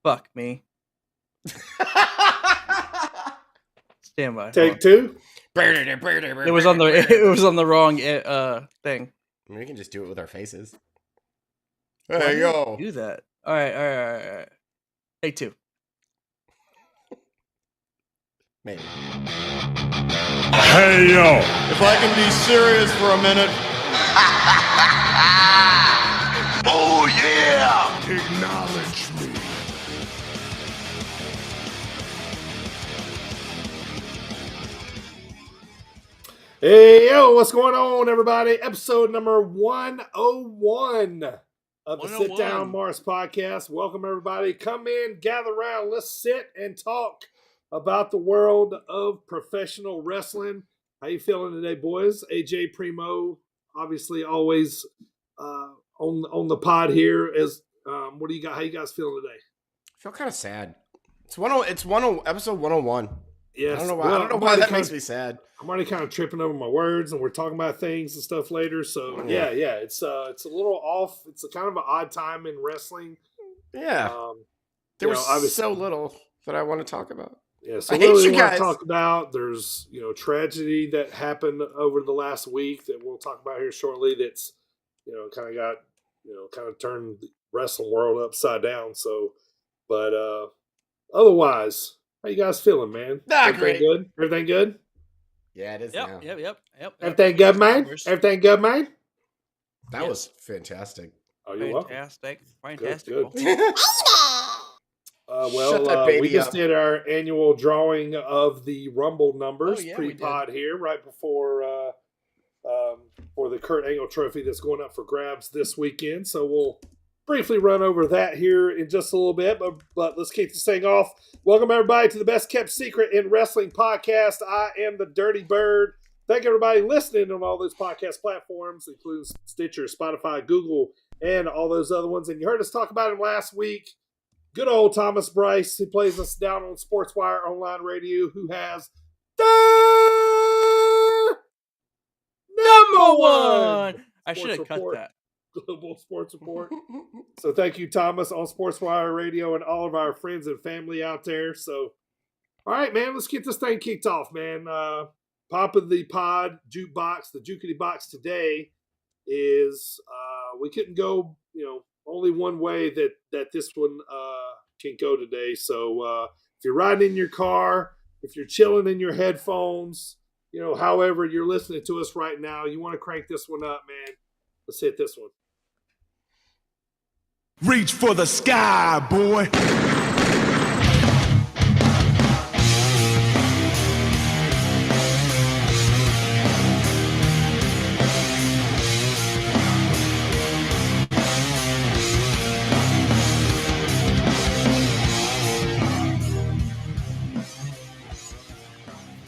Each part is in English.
Fuck me. Stand by. Take two. It was on the wrong thing. I mean, we can just do it with our faces. Why Hey, did yo. I do that. All right. Take two. Maybe. Hey, yo. If I can be serious for a minute. Oh, yeah. Acknowledge me. Hey, yo, what's going on, everybody? Episode number 101 of the Sit Down Mars podcast. Welcome, everybody. Come in, gather around. Let's sit and talk about the world of professional wrestling. How you feeling today, boys? AJ Primo, obviously always on the pod here. What do you got? How you guys feeling today? I feel kind of sad. It's episode 101. Yes. I don't know why that makes me sad. I'm already kind of tripping over my words, and we're talking about things and stuff later. So yeah. It's a little off. It's a kind of an odd time in wrestling. Yeah. There was so little that I want to talk about. Yeah, so what we want to talk about, there's tragedy that happened over the last week that we'll talk about here shortly. That's kind of turned the wrestling world upside down. So, but otherwise, how you guys feeling, man? Great. Good? Everything good? Yeah, it is now. Yep. Everything good, man? Everything good, man? That was fantastic. Oh, you're welcome. Fantastic. Good. We just did our annual drawing of the Rumble numbers pre-pod here right before for the Kurt Angle Trophy that's going up for grabs this weekend. So we'll briefly run over that here in just a little bit, but let's kick this thing off. Welcome, everybody, to the Best Kept Secret in Wrestling podcast. I am the Dirty Bird. Thank everybody listening on all those podcast platforms, including Stitcher, Spotify, Google, and all those other ones. And you heard us talk about him last week. Good old Thomas Bryce, who plays us down on SportsWire Online Radio, who has the number one. I should have cut that. Global Sports Report. So thank you, Thomas, on SportsWire Radio and all of our friends and family out there. So, all right, man, let's get this thing kicked off, man. Pop of the pod, jukebox, the jukety box today is we couldn't go, only one way that this one can go today. So if you're riding in your car, if you're chilling in your headphones, however you're listening to us right now, you want to crank this one up, man. Let's hit this one. Reach for the sky, boy.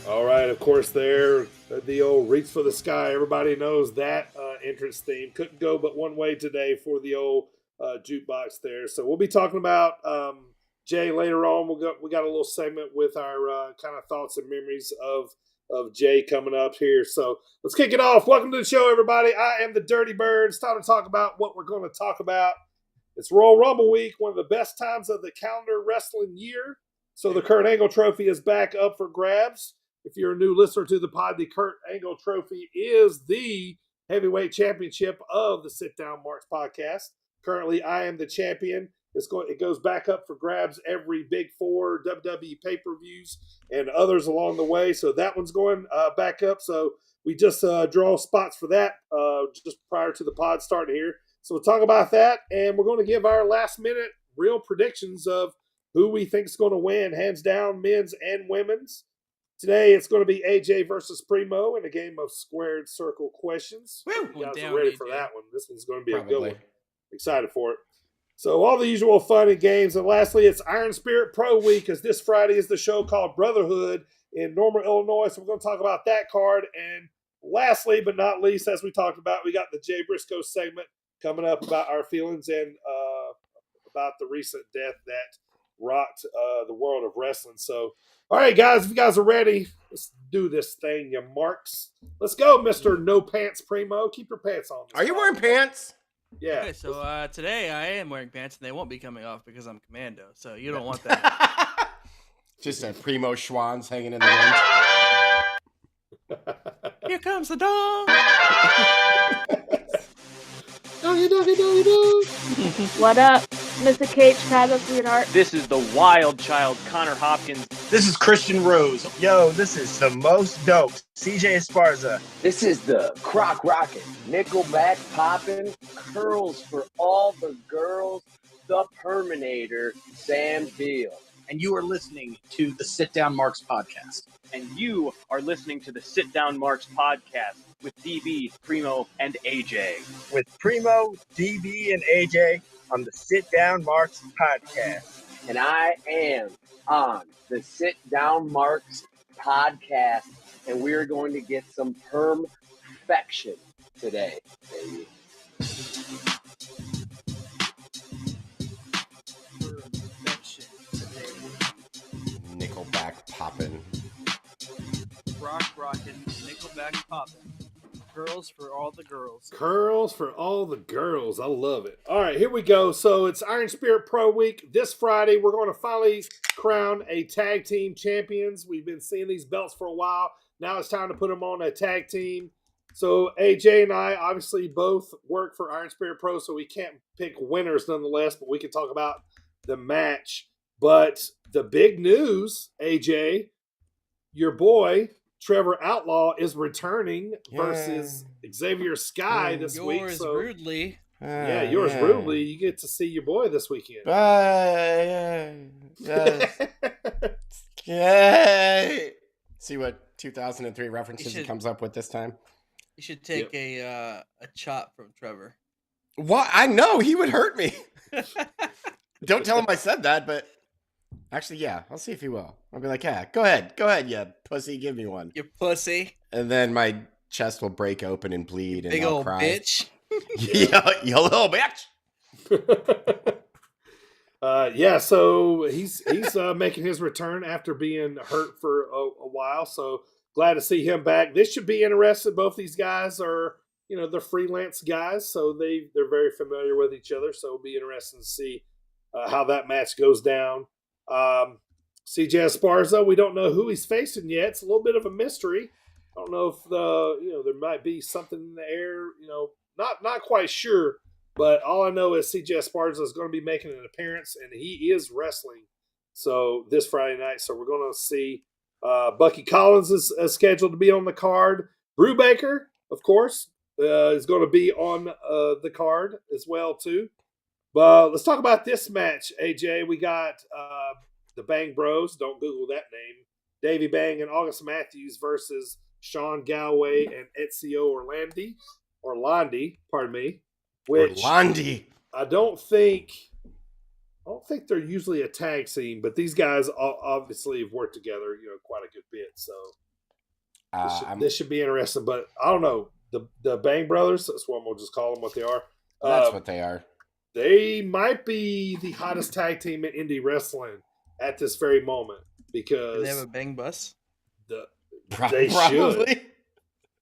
All right, of course, there, the old Reach for the Sky. Everybody knows that entrance theme. Couldn't go but one way today for the old jukebox there. So we'll be talking about Jay later on. We got a little segment with our kind of thoughts and memories of Jay coming up here. So let's kick it off. Welcome to the show, everybody. I am the Dirty Bird. It's time to talk about what we're going to talk about. It's Royal Rumble week, one of the best times of the calendar wrestling year. So the Kurt Angle Trophy is back up for grabs. If you're a new listener to the pod, the Kurt Angle Trophy is the heavyweight championship of the Sit Down Marks podcast. Currently, I am the champion. It goes back up for grabs every Big Four WWE pay-per-views and others along the way. So that one's going back up. So we just draw spots for that just prior to the pod starting here. So we'll talk about that, and we're going to give our last-minute real predictions of who we think is going to win, hands down, men's and women's. Today, it's going to be AJ versus Primo in a game of squared circle questions. You guys are ready for that one. This one's going to be a good one. Excited for it. So all the usual fun and games. And lastly, it's Iron Spirit Pro Week, as this Friday is the show called Brotherhood in Normal, Illinois. So we're going to talk about that card. And lastly, but not least, as we talked about, we got the Jay Briscoe segment coming up about our feelings and about the recent death that rocked the world of wrestling. So, all right, guys, if you guys are ready, let's do this thing, you marks. Let's go, Mr. No Pants Primo. Keep your pants on. Are you wearing pants? Yeah. Okay, so today I am wearing pants, and they won't be coming off because I'm commando. So you don't want that. Just a Primo Schwann's hanging in the wind. Here comes the dog. Doggy, doggy, doggy, dog. What up, Mr. Cage, Tyler, sweetheart? This is the wild child, Connor Hopkins. This is Christian Rose. Yo, this is the most dope, CJ Esparza. This is the Croc Rocket, Nickelback poppin', curls for all the girls, the Perminator, Sam Beal. And you are listening to the Sit Down Marks podcast. And you are listening to the Sit Down Marks podcast with DB, Primo, and AJ. With Primo, DB, and AJ on the Sit Down Marks podcast. And I am on the Sit Down Marks podcast, and we're going to get some perfection today, baby. Nickelback poppin'. Rock rockin', Nickelback poppin'. Curls for all the girls. Curls for all the girls. I love it. All right, here we go. So it's Iron Spirit Pro Week. This Friday, we're going to finally crown a tag team champions. We've been seeing these belts for a while. Now it's time to put them on a tag team. So AJ and I obviously both work for Iron Spirit Pro, so we can't pick winners nonetheless, but we can talk about the match. But the big news, AJ, your boy Trevor Outlaw is returning versus Xavier Sky this week. Yours So, rudely. yours rudely. You get to see your boy this weekend. See what 2003 references he comes up with this time. You should take a chop from Trevor. What? I know he would hurt me. Don't tell him I said that, but actually, yeah, I'll see if he will. I'll be like, yeah, go ahead, you pussy, give me one. You pussy. And then my chest will break open and bleed, and Big I'll old cry. bitch. you little bitch. So he's making his return after being hurt for a while. So glad to see him back. This should be interesting. Both these guys are, they're freelance guys, so they're very familiar with each other. So it'll be interesting to see how that match goes down. CJ Esparza, we don't know who he's facing yet. It's a little bit of a mystery. I don't know if there might be something in the air. Not quite sure. But all I know is CJ Esparza is going to be making an appearance, and he is wrestling. So this Friday night, so we're going to see Bucky Collins is scheduled to be on the card. Brubaker, of course, is going to be on the card as well too. But let's talk about this match, AJ. We got the Bang Bros. Don't Google that name. Davey Bang and August Matthews versus Sean Galway and Ezio Orlandi. Pardon me. Which Orlandi. I don't think they're usually a tag team, but these guys obviously have worked together, quite a good bit. So this should be interesting. But I don't know, the Bang Brothers. That's what we'll just call them what they are. That's what they are. They might be the hottest tag team in indie wrestling at this very moment because Do they have a bang bus. They should.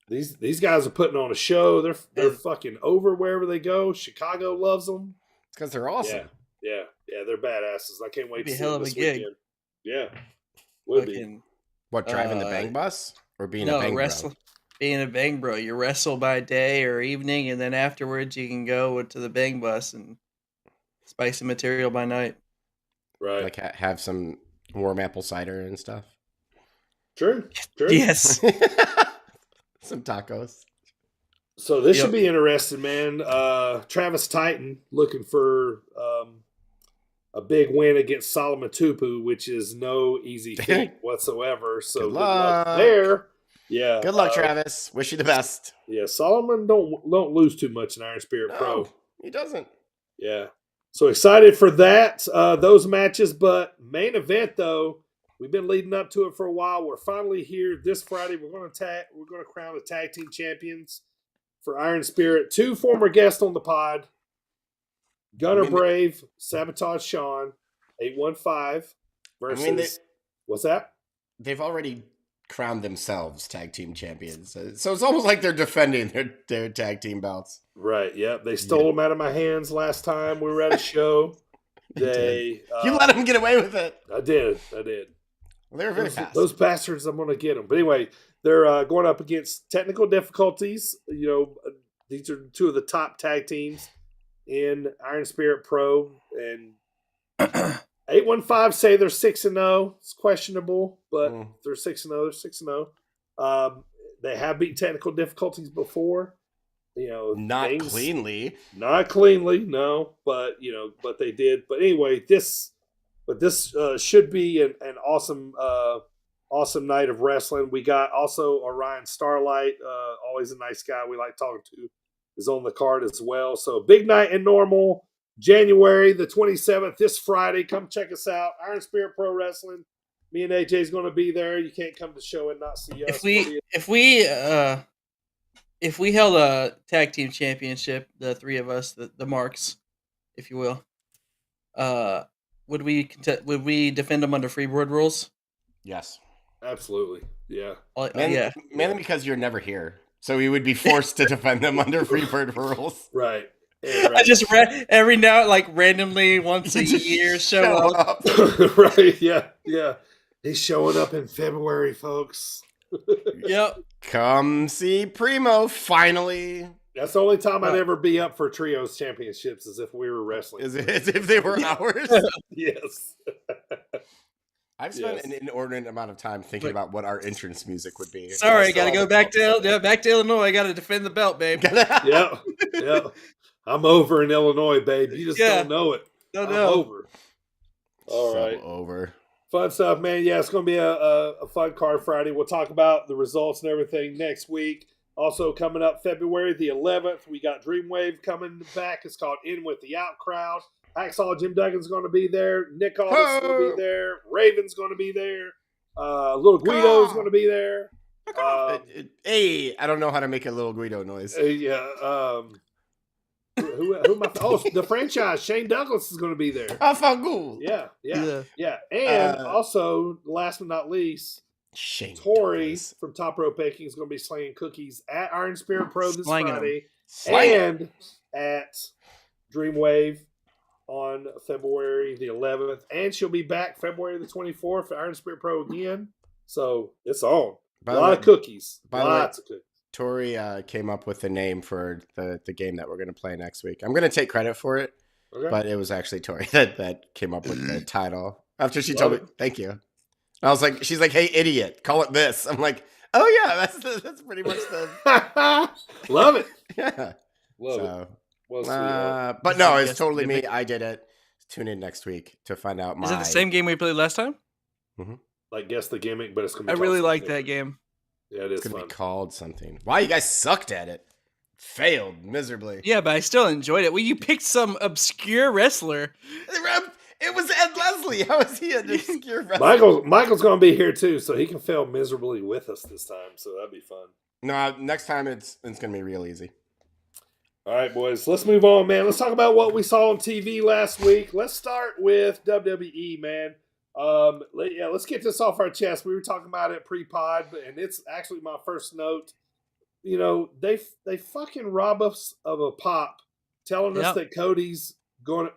These guys are putting on a show. They're fucking over wherever they go. Chicago loves them. It's because they're awesome. Yeah, they're badasses. I can't wait to see hell them of a this gig. weekend. Yeah, would be. What, driving the bang bus or being a bang bro? Being a bang bro. You wrestle by day or evening, and then afterwards you can go to the bang bus and spicy material by night. Right. Like have some warm apple cider and stuff. True. Yes. Some tacos. So this should be interesting, man. Travis Titan looking for a big win against Solomon Tupu, which is no easy feat whatsoever. So good luck there. Yeah. Good luck, Travis. Wish you the best. Yeah, Solomon don't lose too much in Iron Spirit Pro. He doesn't. Yeah. So excited for that, those matches. But main event though, we've been leading up to it for a while. We're finally here this Friday. We're going to crown the tag team champions for Iron Spirit. 2 former guests on the pod. Gunner Brave, Sabotage Sean, 815 versus what's that? They've already crowned themselves tag team champions. So it's almost like they're defending their tag team belts. Right. Yep. They stole them out of my hands last time we were at a show. You let them get away with it. I did. Well, they were very fast. Those bastards, I'm going to get them. But anyway, they're going up against technical difficulties. These are two of the top tag teams in Iron Spirit Pro. And 815 say they're 6-0. It's questionable, but they're 6-0. They're 6-0. They have beat technical difficulties before. Not cleanly, no, but they did. But anyway, this should be an awesome night of wrestling. We got also Orion Starlight, always a nice guy we like talking to, is on the card as well. So big night in Normal, January the 27th, this Friday. Come check us out. Iron Spirit Pro Wrestling. Me and AJ's going to be there. You can't come to the show and not see us. If we held a tag team championship, the three of us, the Marks, if you will, would we defend them under Freeboard rules? Yes, absolutely. Yeah, mainly because you're never here, so we would be forced to defend them under Freebird rules. Right. Yeah, right. I just every now, randomly once a year show up. Right. Yeah. He's showing up in February, folks. Yep. Come see Primo, finally. That's the only time I'd ever be up for trios championships, is if we were wrestling. As if they were ours? Yes. I've spent an inordinate amount of time thinking about what our entrance music would be. Sorry, got to go back to Illinois. I got to defend the belt, babe. Yeah. I'm over in Illinois, babe. You just don't know it. Don't I'm know. over. All right. Over. Fun stuff, man. Yeah, it's going to be a fun card Friday. We'll talk about the results and everything next week. Also coming up February the 11th, we got Dreamwave coming back. It's called In With The Out Crowd. Hacksaw Jim Duggan's going to be there. Nick Aldis is going to be there. Raven's going to be there. Little Guido's going to be there. Hey, I don't know how to make a Little Guido noise. Yeah. Who am I? Oh, the franchise. Shane Douglas is going to be there. Afagu. Yeah. And also, last but not least, Shane Tori Douglas from Top Rope Baking is going to be slinging cookies at Iron Spirit Pro this Slanging Friday. them. And at Dreamwave on February the 11th. And she'll be back February the 24th at Iron Spirit Pro again. So it's on. A lot of cookies. Lots of cookies. Tori came up with the name for the game that we're going to play next week. I'm going to take credit for it, but it was actually Tori that came up with the title. After she told me, thank you. And I was like, she's like, hey, idiot, call it this. I'm like, oh yeah, that's pretty much the... Love it. Yeah. Love it. Well, but no, it's totally me. I did it. Tune in next week to find out Is it the same game we played last time? Mm-hmm. Like, guess the gimmick, but it's going to be I really like that game. Yeah, it is It's going to fun. be called something. Wow, you guys sucked at it. Failed miserably. Yeah, but I still enjoyed it. Well, you picked some obscure wrestler. It was Ed Leslie. How is he an obscure wrestler? Michael's going to be here too, so he can fail miserably with us this time. So that'd be fun. No, next time it's going to be real easy. All right, boys. Let's move on, man. Let's talk about what we saw on TV last week. Let's start with WWE, man. Let's get this off our chest. We were talking about it pre-pod, and it's actually my first note. You know, they fucking rob us of a pop, telling us that Cody's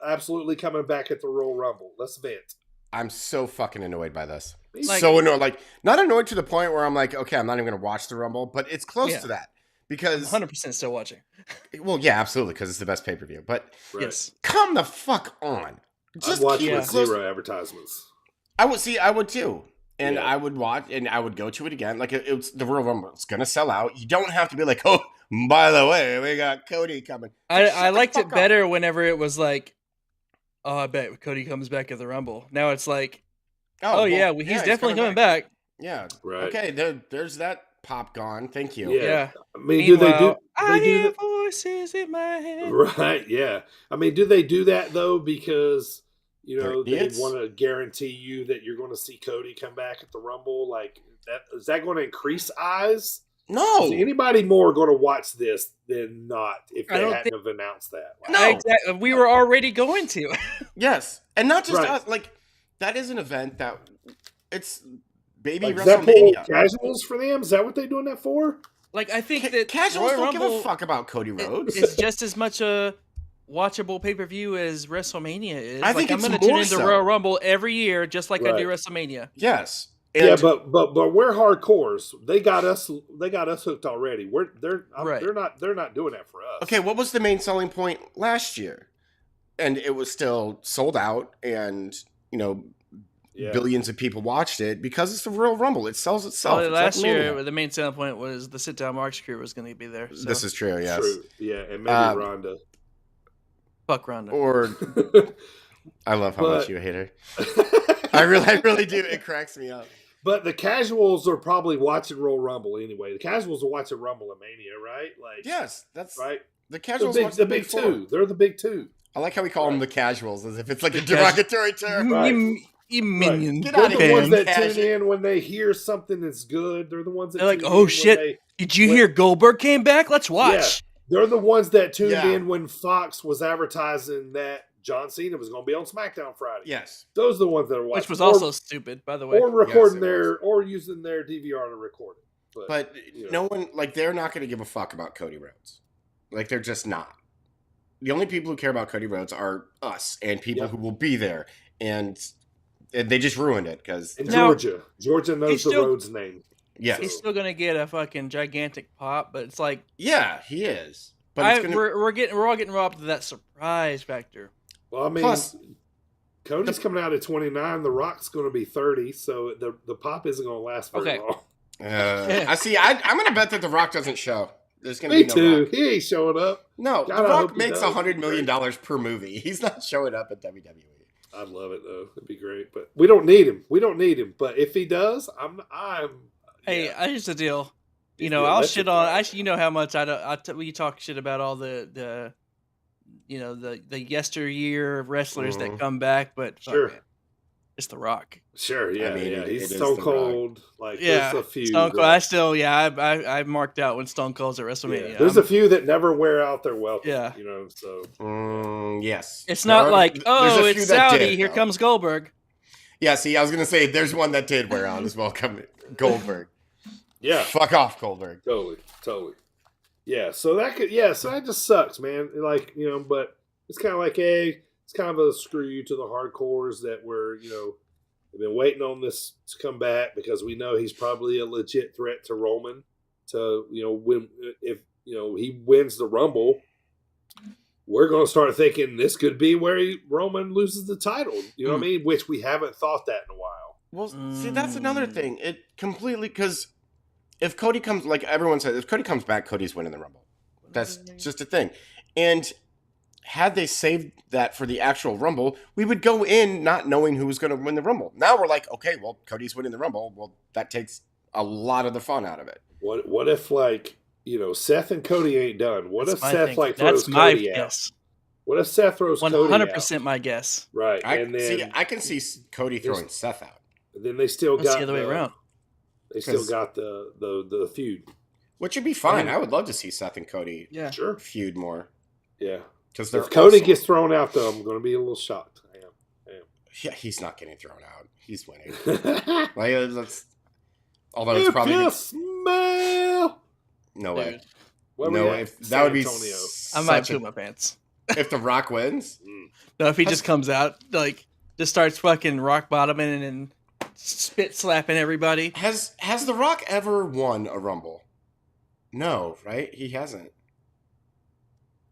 absolutely coming back at the Royal Rumble. Let's vent. I'm so fucking annoyed by this. So annoyed. Like, not annoyed to the point where I'm like, okay, I'm not even going to watch the Rumble, but it's close to that. Because I'm 100% still watching. Well, yeah, absolutely, because it's the best pay-per-view. But yes, come the fuck on. Just watch with zero advertisements. I would too. And I would watch, and I would go to it again. Like, it's the Royal Rumble. It's going to sell out. You don't have to be like, oh, by the way, we got Cody coming. I liked it better whenever it was like, oh, I bet Cody comes back at the Rumble. Now it's like, he's definitely coming back. Yeah. Right. Okay, there's that pop gone. Thank you. Yeah. I mean, I hear voices in my head. Right, yeah. I mean, do they do that, though, because... You know, they want to guarantee you that you're going to see Cody come back at the Rumble. Like, is that going to increase eyes? No. Is anybody more going to watch this than not if they hadn't have announced that? Like, no. Exactly. We were already going to. Yes. And not just us. Like, that is an event that baby Like, does that pull WrestleMania. casuals for them? Is that what they're doing that for? Like, I think that Casuals Royal don't give a Rumble fuck about Cody Rhodes. is just as much a watchable pay-per-view as WrestleMania is. I think I'm it's going to tune more into so. Royal Rumble every year, just like I do Right. WrestleMania. Yes. Yeah, but we're hardcores. They got us hooked already. They're not doing that for us. Okay, what was the main selling point last year? And it was still sold out, and billions of people watched it because it's the Royal Rumble. It sells itself. Well, last year, the main selling point was the Sit Down Marks crew was going to be there. So. This is true, yes. True. Yeah, and maybe Rhonda. Fuck Rhonda. Or I love how much you hate her. I really do. It cracks me up. But the casuals are probably watching Royal Rumble anyway. The casuals are watching Rumble and Mania, right? Like, yes, that's right. The casuals, the big two. They're the big two. I like how we call them the casuals, as if it's like a derogatory term. Right. You minion. Get They're out of the here, ones that casual. tune in when they hear something that's good. They're the ones that They're like, tune oh in shit! Did you hear Goldberg came back? Let's watch. Yeah. They're the ones that tuned in when Fox was advertising that John Cena was going to be on SmackDown Friday. Yes, those are the ones that are watching. Which was also stupid, by the way. Or recording or using their DVR to record it. But no one, like, they're not going to give a fuck about Cody Rhodes. Like, they're just not. The only people who care about Cody Rhodes are us and people who will be there. And they just ruined it because Georgia knows the Rhodes name. Yeah, he's still gonna get a fucking gigantic pop, but it's like, yeah, he is. But we're all getting robbed of that surprise factor. Well, I mean, plus, Cody's coming out at 29. The Rock's going to be 30, so the pop isn't going to last very long. I see. I'm going to bet that the Rock doesn't show. There's going to be no too. Rock. He ain't showing up. No, The Rock makes $100 million per movie. He's not showing up at WWE. I'd love it though. It'd be great, but we don't need him. But if he does, I'm. Hey, here's the deal. I'll shit on. You know how much we talk shit about all the yesteryear wrestlers that come back, but sure, it's The Rock. Sure, yeah, I mean, he's Stone Cold. Like, there's a few. Stone Cold. I marked out when Stone Cold's at WrestleMania. Yeah, there's a few that never wear out their welcome. Yeah, so yes, it's not like it's Saudi. Here comes Goldberg. Yeah, see, I was gonna say there's one that did wear out as well. Goldberg. Yeah, fuck off, Goldberg. Totally. Yeah, so that just sucks, man. Like, but it's kind of like, hey, it's kind of a screw you to the hardcores that were, have been waiting on this to come back because we know he's probably a legit threat to Roman to, win. If, he wins the Rumble, we're going to start thinking this could be where Roman loses the title. You know what I mean? Which we haven't thought that in a while. Well, see, that's another thing. It completely, because if Cody comes, like everyone says, if Cody comes back, Cody's winning the Rumble. That's just a thing. And had they saved that for the actual Rumble, we would go in not knowing who was going to win the Rumble. Now we're like, okay, well, Cody's winning the Rumble. Well, that takes a lot of the fun out of it. What if, like, Seth and Cody ain't done? What if Seth That's throws Cody out? Guess. What if Seth throws 100% Cody out? 100% my guess. Right. I can see Cody throwing Seth out. Then they still got the other way around. They still got the feud, which would be fine. I would love to see Seth and Cody, feud more. Yeah, because if Cody gets thrown out, though, I'm going to be a little shocked. I am. Yeah, he's not getting thrown out. He's winning. Although it's probably you smell. No way. No, if that would be. I might poop my pants if The Rock wins. No, if he just comes out just starts fucking rock bottoming and spit slapping everybody. Has The Rock ever won a Rumble? No, right? He hasn't.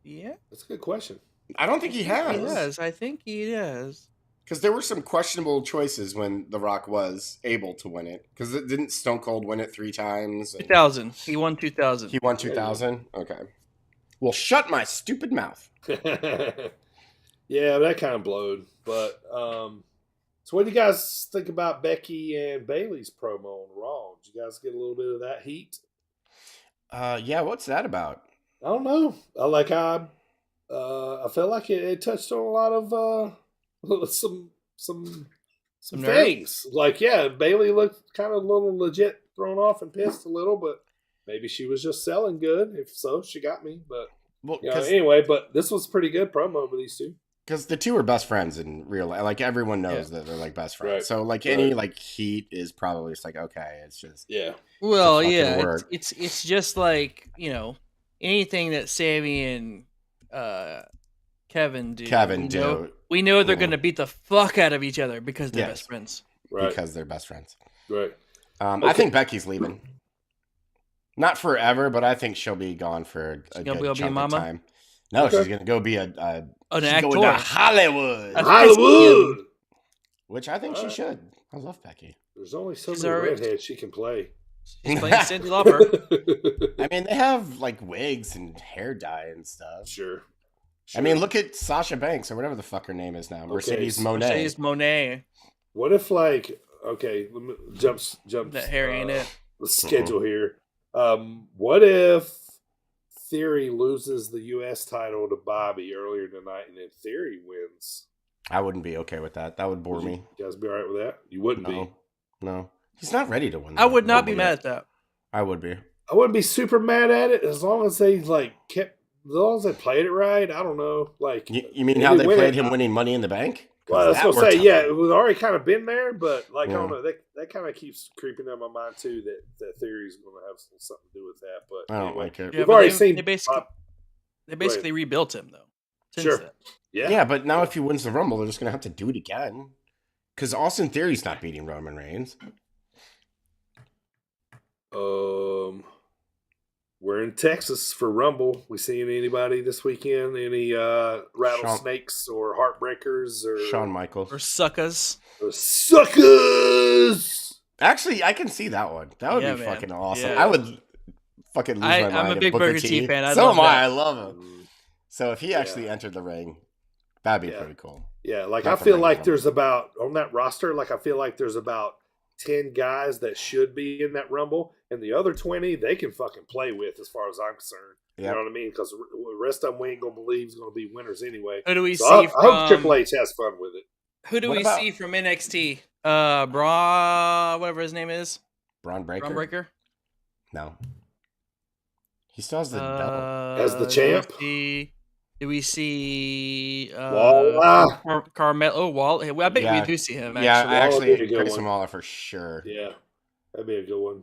Yeah, that's a good question. I don't think he has. He has. I think he has. Because there were some questionable choices when The Rock was able to win it. Because didn't Stone Cold win it 3 times? 2000. He won 2000. He won 2000? Okay. Well, shut my stupid mouth. Yeah, that kind of blowed. But, so what do you guys think about Becky and Bayley's promo on Raw? Did you guys get a little bit of that heat? Yeah, what's that about? I don't know. I felt like it touched on a lot of some things. Like, yeah, Bayley looked kind of a little legit thrown off and pissed a little, but maybe she was just selling good. If so, she got me. But anyway, but this was pretty good promo with these two. Because the two are best friends in real life. Like, everyone knows that they're, like, best friends. Right. So, like, any, like, heat is probably just like, okay, it's just... Yeah. Well, fucking yeah, work. it's just like, anything that Sammy and Kevin do. We know they're gonna beat the fuck out of each other because they're best friends. Right. Because they're best friends. Right. I think Becky's leaving. Not forever, but I think she'll be gone for a good chunk of time. No, she's gonna go be an actor. Going to Hollywood. Which I think she should. I love Becky. There's only so many redheads she can play. She's playing Cyndi Lauper. I mean, they have like wigs and hair dye and stuff. Sure. I mean, look at Sasha Banks or whatever the fuck her name is now. Mercedes Moné. Mercedes Moné. What if let me jump that hair ain't it. The schedule here. What if Theory loses the U.S. title to Bobby earlier tonight, and then Theory wins? I wouldn't be okay with that. That would bore me. You guys be all right with that? You wouldn't be. No. He's not ready to win. I would not be mad at that. I would be. I wouldn't be super mad at it as long as they as long as they played it right. I don't know. Like, you mean how they played him winning Money in the Bank? Well, I was gonna say, it was already kind of been there, but like I don't know, that kind of keeps creeping in my mind too. That Theory's going to have something to do with that. But I don't like it. We've already seen they basically rebuilt him though. Sure. Then. Yeah, but now if he wins the Rumble, they're just going to have to do it again because Austin Theory's not beating Roman Reigns. We're in Texas for Rumble. We seeing anybody this weekend? Any rattlesnakes or heartbreakers or Shawn Michaels or suckers? Actually, I can see that one. That would be fucking awesome. Yeah. I would fucking lose my mind. I'm a big Burger T fan. So am I. I love him. So if he actually entered the ring, that'd be pretty cool. Yeah, like I feel like there's about on that roster. Like I feel like there's about 10 guys that should be in that Rumble, and the other 20 they can fucking play with, as far as I'm concerned. Yep. You know what I mean? Because the rest of them we ain't gonna believe is gonna be winners anyway. Who do we see? I hope Triple H has fun with it. Who do we see from NXT? Braun, whatever his name is. Braun Breaker. Braun Breaker. No. He still has the double. As the champ. Do we see Carmelo? Wall? I bet we do see him. Actually. Yeah, actually, Curtis Waller for sure. Yeah, that'd be a good one.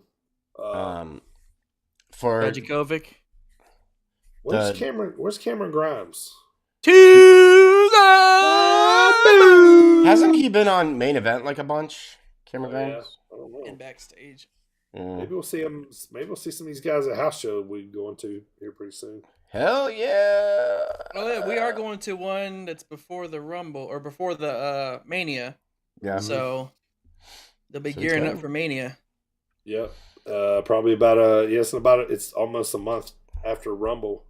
For Djokovic. Where's Cameron Grimes? To the Hasn't he been on Main Event like a bunch? Cameron Grimes? I don't know. And backstage. Maybe we'll see him. Maybe we'll see some of these guys at house show we're going to here pretty soon. Hell yeah! Oh yeah, we are going to one that's before the Rumble or before the Mania. Yeah. So they'll be gearing up for Mania. Yep. Probably it's almost a month after Rumble.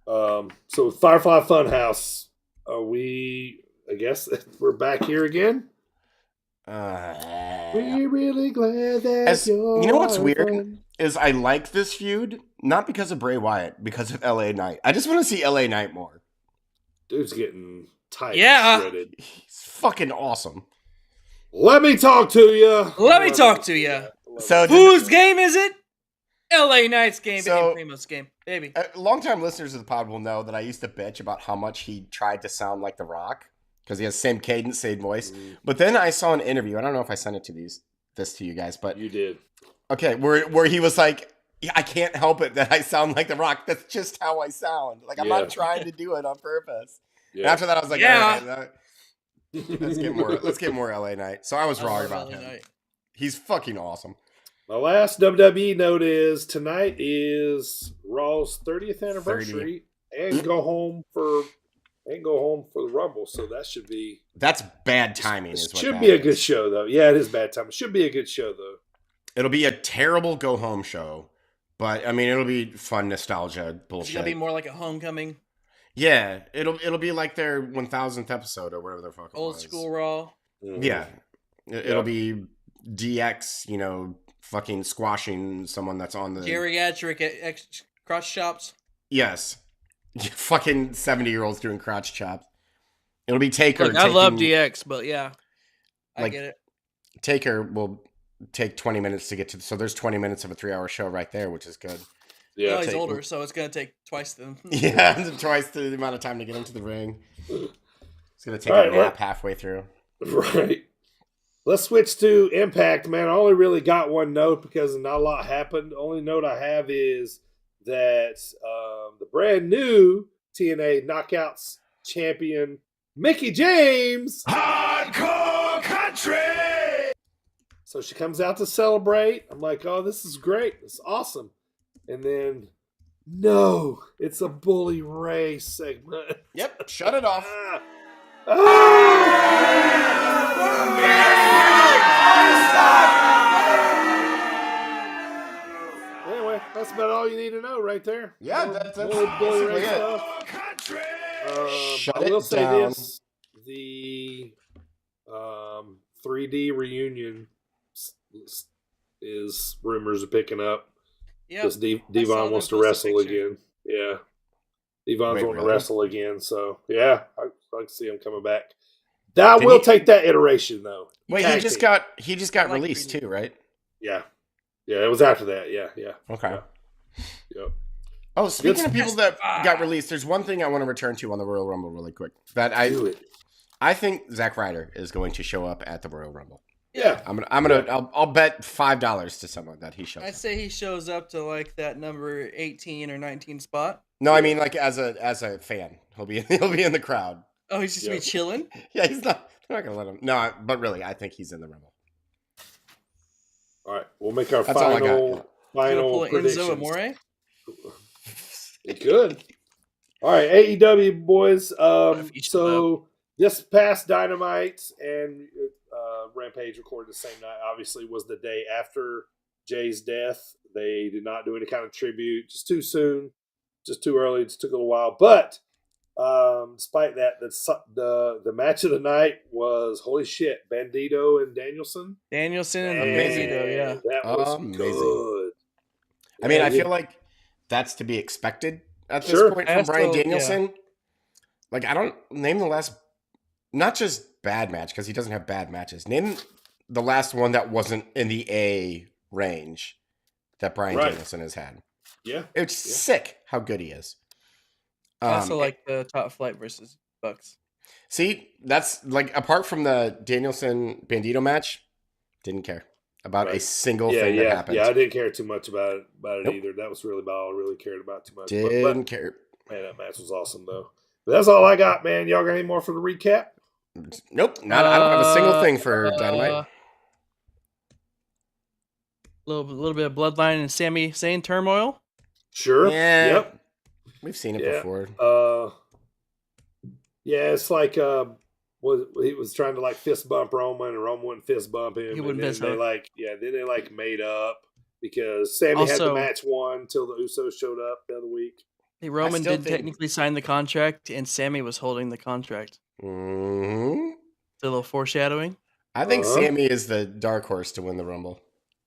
So Firefly Funhouse, I guess we're back here again. We're really glad that you know what's weird is I like this feud not because of Bray Wyatt, because of LA Knight. I just want to see LA Knight more. Dude's getting tight. Yeah, shredded. He's fucking awesome. Let me talk to you. So whose game is it? LA Knight's game, Primo's game, baby. Longtime listeners of the pod will know that I used to bitch about how much he tried to sound like The Rock because he has the same cadence, same voice. But then I saw an interview. I don't know if I sent it to this to you guys, but you did. Okay, where he was like, I can't help it that I sound like The Rock. That's just how I sound. Like I'm not trying to do it on purpose. Yeah. And after that, I was like, let's get more LA Knight. So I was wrong about him. He's fucking awesome. My last WWE note is tonight is Raw's 30th anniversary, and go home for the Rumble. So that's bad timing. It should be a good show though. Yeah, it is bad timing. It should be a good show though. It'll be a terrible go home show, but I mean it'll be fun nostalgia bullshit. It's gonna be more like a homecoming. Yeah, it'll be like their 1000th episode or whatever the fuck. Old school Raw. Mm-hmm. Yeah, it'll be DX. Fucking squashing someone that's on the geriatric crotch chops. Yes, fucking 70-year-olds doing crotch chops. It'll be Taker. I love DX, but yeah, I get it. Taker will take 20 minutes to get to. So there's 20 minutes of a 3-hour show right there, which is good. Yeah, he's older, so it's going to take twice the. Yeah, twice the amount of time to get into the ring. It's going to take a nap halfway through. Right. Let's switch to Impact, man. I only really got one note because not a lot happened. The only note I have is that the brand new TNA Knockouts champion, Mickie James. Hardcore country! So she comes out to celebrate. I'm like, oh, this is great. It's awesome. And then, no, it's a Bully Ray segment. Yep, shut it off. Anyway, that's about all you need to know right there. Yeah, that's Bully Ray stuff. Shut I will it say down. this: the 3D reunion is rumors are picking up. Because Devon wants to wrestle again. Yeah, Devon's wanting to wrestle again. So yeah, I like to see him coming back. That will take that iteration though. Wait, he just got released too, right? Yeah, it was after that. Yeah. Okay. Yep. Oh, speaking of people that got released, there's one thing I want to return to on the Royal Rumble really quick. I think Zack Ryder is going to show up at the Royal Rumble. Yeah, I'll bet $5 to someone that he shows up. I'd say he shows up to like that number 18 or 19 spot. No, I mean like as a fan, he'll be in the crowd. Oh, he's just gonna be chilling. Yeah, they're not gonna let him. No, but really, I think he's in the Rumble. All right, we'll make our final predictions. Enzo Amore? He could. All right, AEW boys. So this past Dynamite and Rampage recorded the same night. Obviously, was the day after Jay's death. They did not do any kind of tribute. Just too soon. Just too early. It took a little while. But despite that, the match of the night was holy shit. Bandito and Danielson. Danielson and Bandito, yeah. That was good. I mean, I feel like that's to be expected at this point from Bryan Danielson. Yeah. Like, I don't name the last, not just bad match because he doesn't have bad matches. Name the last one that wasn't in the A range that Bryan Danielson has had. Yeah, it's sick how good he is. I also like the Top Flight versus Bucks. See, that's like apart from the Danielson Bandito match, didn't care about a single thing that happened. Yeah, I didn't care too much about it either. That was really about all I really cared about too much. Didn't care. Man, that match was awesome though. But that's all I got, man. Y'all got any more for the recap? Nope. I don't have a single thing for Dynamite. Little bit of Bloodline and Sami Zayn turmoil. Sure. Yeah. Yep. We've seen it before. Yeah, it's like he was trying to like fist bump Roman, and Roman wouldn't fist bump him. He wouldn't fist bump. Then they made up because Sami had the match won until the Usos showed up the other week. Hey, Roman did technically sign the contract, and Sami was holding the contract. Mm-hmm. A little foreshadowing. I think Sami is the dark horse to win the Rumble.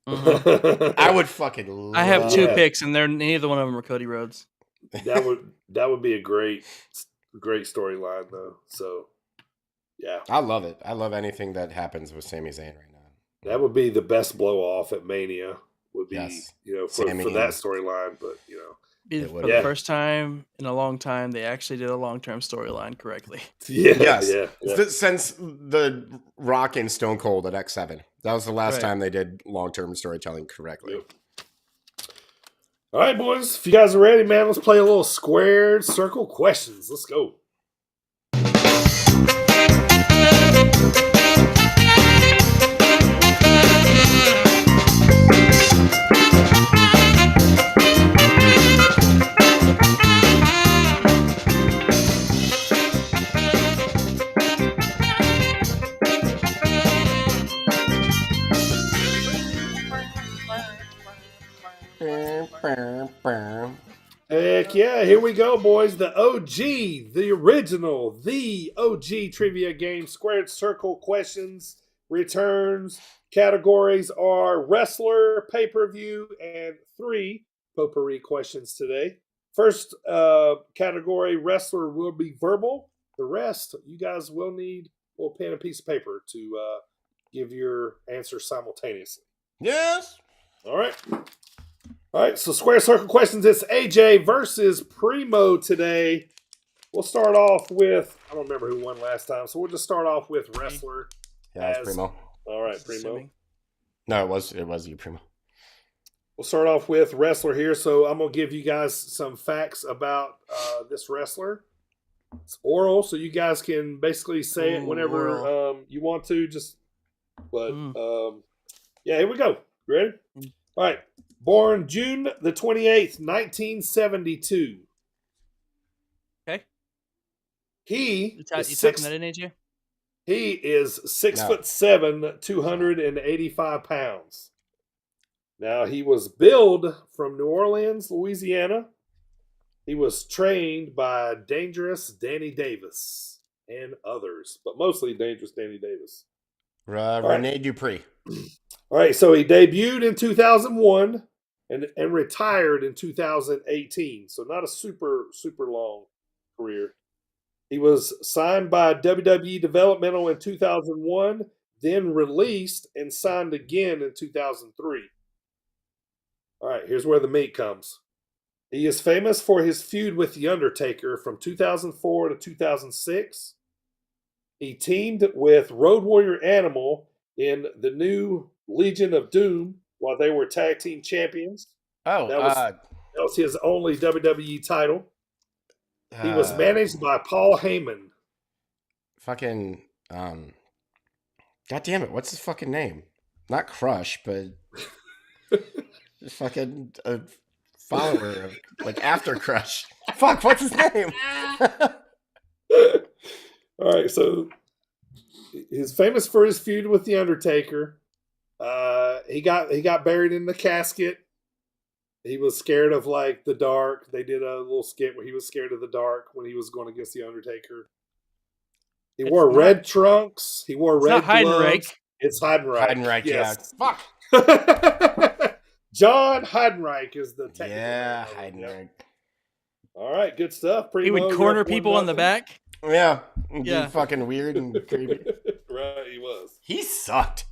Mm-hmm. I would fucking love I have two picks, and neither one of them are Cody Rhodes. That would be a great storyline though. So yeah, I love it. I love anything that happens with Sami Zayn right now. That would be the best blow off at Mania. Would be for that storyline, but for the first time in a long time, they actually did a long-term storyline correctly. Yeah. Since the Rock and Stone Cold at X7, that was the last time they did long-term storytelling correctly. Yep. All right, boys. If you guys are ready, man, let's play a little squared circle questions. Let's go. Heck yeah, here we go, boys. The OG, the original, the OG trivia game, squared circle questions, returns. Categories are wrestler, pay-per-view, and 3 potpourri questions today. First category, wrestler, will be verbal. The rest, you guys will need a little pen and piece of paper to give your answer simultaneously. Yes. All right. All right, so square circle questions. It's AJ versus Primo today. We'll start off with, I don't remember who won last time, so we'll just start off with wrestler. Yeah, it's Primo. All right, Primo. No, it was you, Primo. We'll start off with wrestler here. So I'm going to give you guys some facts about this wrestler. It's oral, so you guys can basically say it whenever you want to. Yeah, here we go. Ready? All right. Born June the 28th, 1972. Okay. He you typing that in, AJ? He is 6'7", 285 pounds. Now, he was billed from New Orleans, Louisiana. He was trained by Dangerous Danny Davis and others, but mostly Dangerous Danny Davis. Rene Dupree. All right, so he debuted in 2001 and retired in 2018. So not a super long career. He was signed by WWE Developmental in 2001, then released and signed again in 2003. All right, here's where the meat comes. He is famous for his feud with The Undertaker from 2004 to 2006. He teamed with Road Warrior Animal in the new Legion of Doom while they were tag team champions. Oh, that was his only WWE title. He was managed by Paul Heyman. Fucking, God damn it! What's his fucking name? Not Crush, but just fucking a follower of like After Crush. Fuck, what's his name? All right, so he's famous for his feud with The Undertaker. He got buried in the casket. He was scared of like the dark. They did a little skit where he was scared of the dark when he was going against The Undertaker. He wore red trunks. He wore red gloves. It's Heidenreich. Heidenreich, yes. Yeah. Fuck. John Heidenreich is the technical Yeah, name. Heidenreich. All right, good stuff. He would corner people in the back. Yeah. Be fucking weird and creepy. Right, he was. He sucked.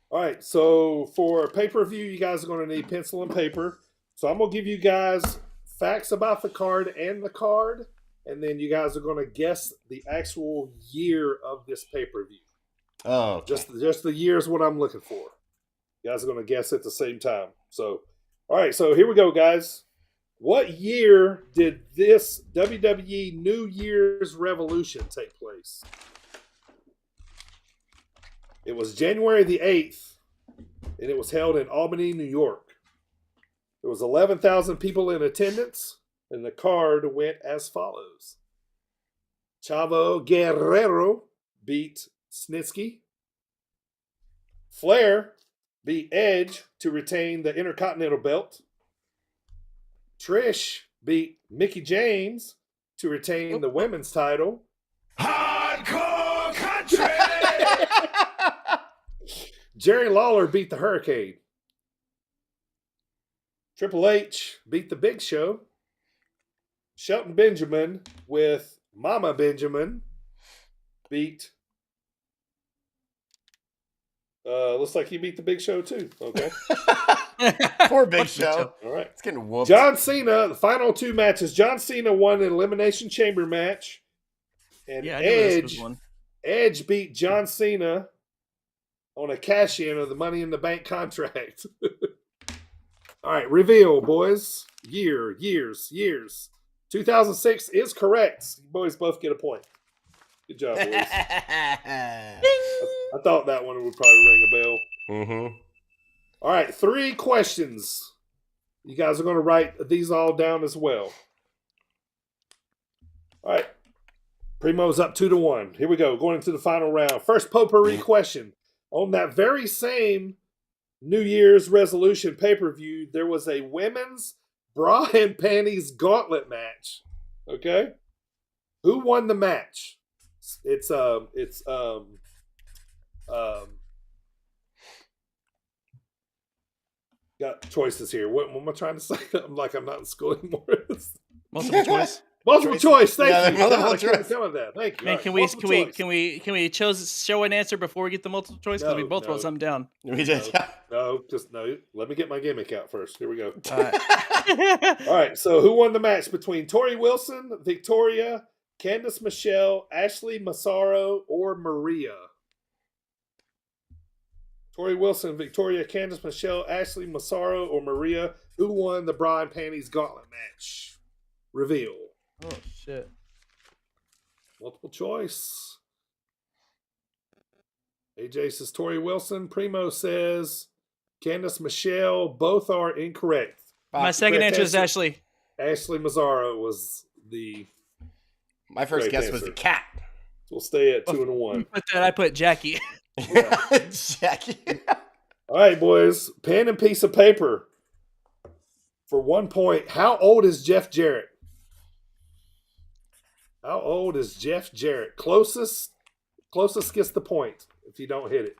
All right, so for pay-per-view, you guys are going to need pencil and paper. So I'm going to give you guys facts about the card, and then you guys are going to guess the actual year of this pay-per-view. Oh, okay. Just the year is what I'm looking for. You guys are going to guess at the same time. So, all right, so here we go, guys. What year did this WWE New Year's Revolution take place? It was January the 8th, and it was held in Albany, New York. There was 11,000 people in attendance, and the card went as follows. Chavo Guerrero beat Snitsky. Flair beat Edge to retain the Intercontinental Belt. Trish beat Mickie James to retain the women's title. Hardcore country! Jerry Lawler beat the Hurricane. Triple H beat the Big Show. Shelton Benjamin with Mama Benjamin beat... looks like he beat the Big Show too. Okay. Poor Big Show. All right. It's getting whooped. John Cena, the final two matches. John Cena won an Elimination Chamber match. And Edge beat John Cena on a cash-in of the Money in the Bank contract. All right, reveal, boys. Years. 2006 is correct. You boys both get a point. Good job, boys. I thought that one would probably ring a bell. Mm-hmm. All right, 3 questions. You guys are going to write these all down as well. All right. Primo's up 2-1. Here we go. Going into the final round. First potpourri question. On that very same New Year's resolution pay-per-view, there was a women's bra and panties gauntlet match. Okay? Who won the match? Got choices here. What am I trying to say? I'm not in school anymore. Multiple choice. Multiple choice. Thank Yeah, you. multiple God, I couldn't choice. tell him that. Thank you. Man, All right, can we show an answer before we get the multiple choice? Because we both wrote something down. We did. No, just no. Let me get my gimmick out first. Here we go. All right. All right. So, who won the match between Tori Wilson, Victoria, Candice Michelle, Ashley Massaro, or Maria? Tori Wilson, Victoria, Candice Michelle, Ashley Massaro, or Maria? Who won the bra and panties gauntlet match? Reveal. Oh shit. Multiple choice. AJ says Tori Wilson. Primo says Candice Michelle. Both are incorrect. My second answer is Ashley. Ashley Mazzaro was the. My first guess was the cat. So we'll stay at 2 and 1. I put Jackie. Jackie. All right, boys. Pen and piece of paper. For 1 point, how old is Jeff Jarrett? How old is Jeff Jarrett? Closest gets the point if you don't hit it.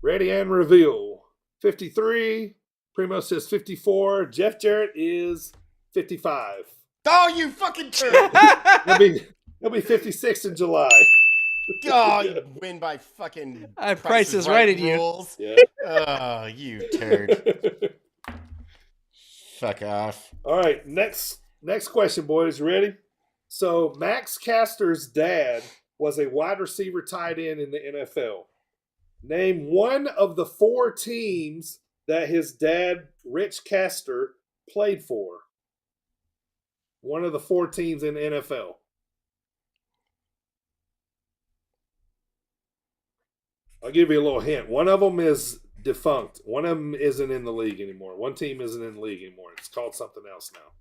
Ready and reveal. 53. Primo says 54. Jeff Jarrett is 55. Oh, you fucking turd. He'll be 56 in July. Oh, you win by fucking Price is Right rules. Yeah. Oh, you turd. Fuck off. All right, next question, boys. Ready? So Max Caster's dad was a wide receiver tight end in the NFL. Name one of the 4 teams that his dad, Rich Caster, played for. One of the 4 teams in the NFL. I'll give you a little hint. One of them is defunct. One of them isn't in the league anymore. One team isn't in the league anymore. It's called something else now.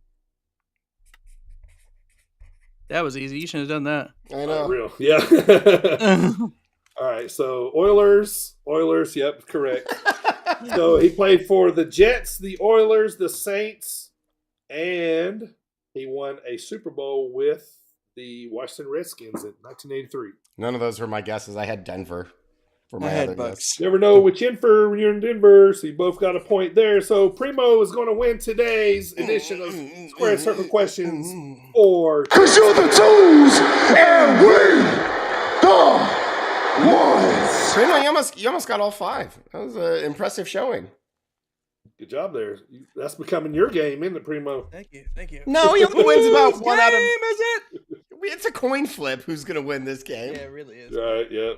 That was easy. You shouldn't have done that. I know. Real. Yeah. All right. So Oilers. Yep. Correct. So he played for the Jets, the Oilers, the Saints, and he won a Super Bowl with the Washington Redskins in 1983. None of those were my guesses. I had Denver for my other guess. Never know which info when you're in Denver, so you both got a point there. So Primo is going to win today's edition of Square Circle Questions for Cause you're the twos and we the ones. Primo, you almost got all 5. That was an impressive showing. Good job there. That's becoming your game, isn't it, Primo? Thank you. No, he only wins about Whose one out of. game is it? It's a coin flip. Who's gonna win this game? Yeah, it really is. All right, yeah.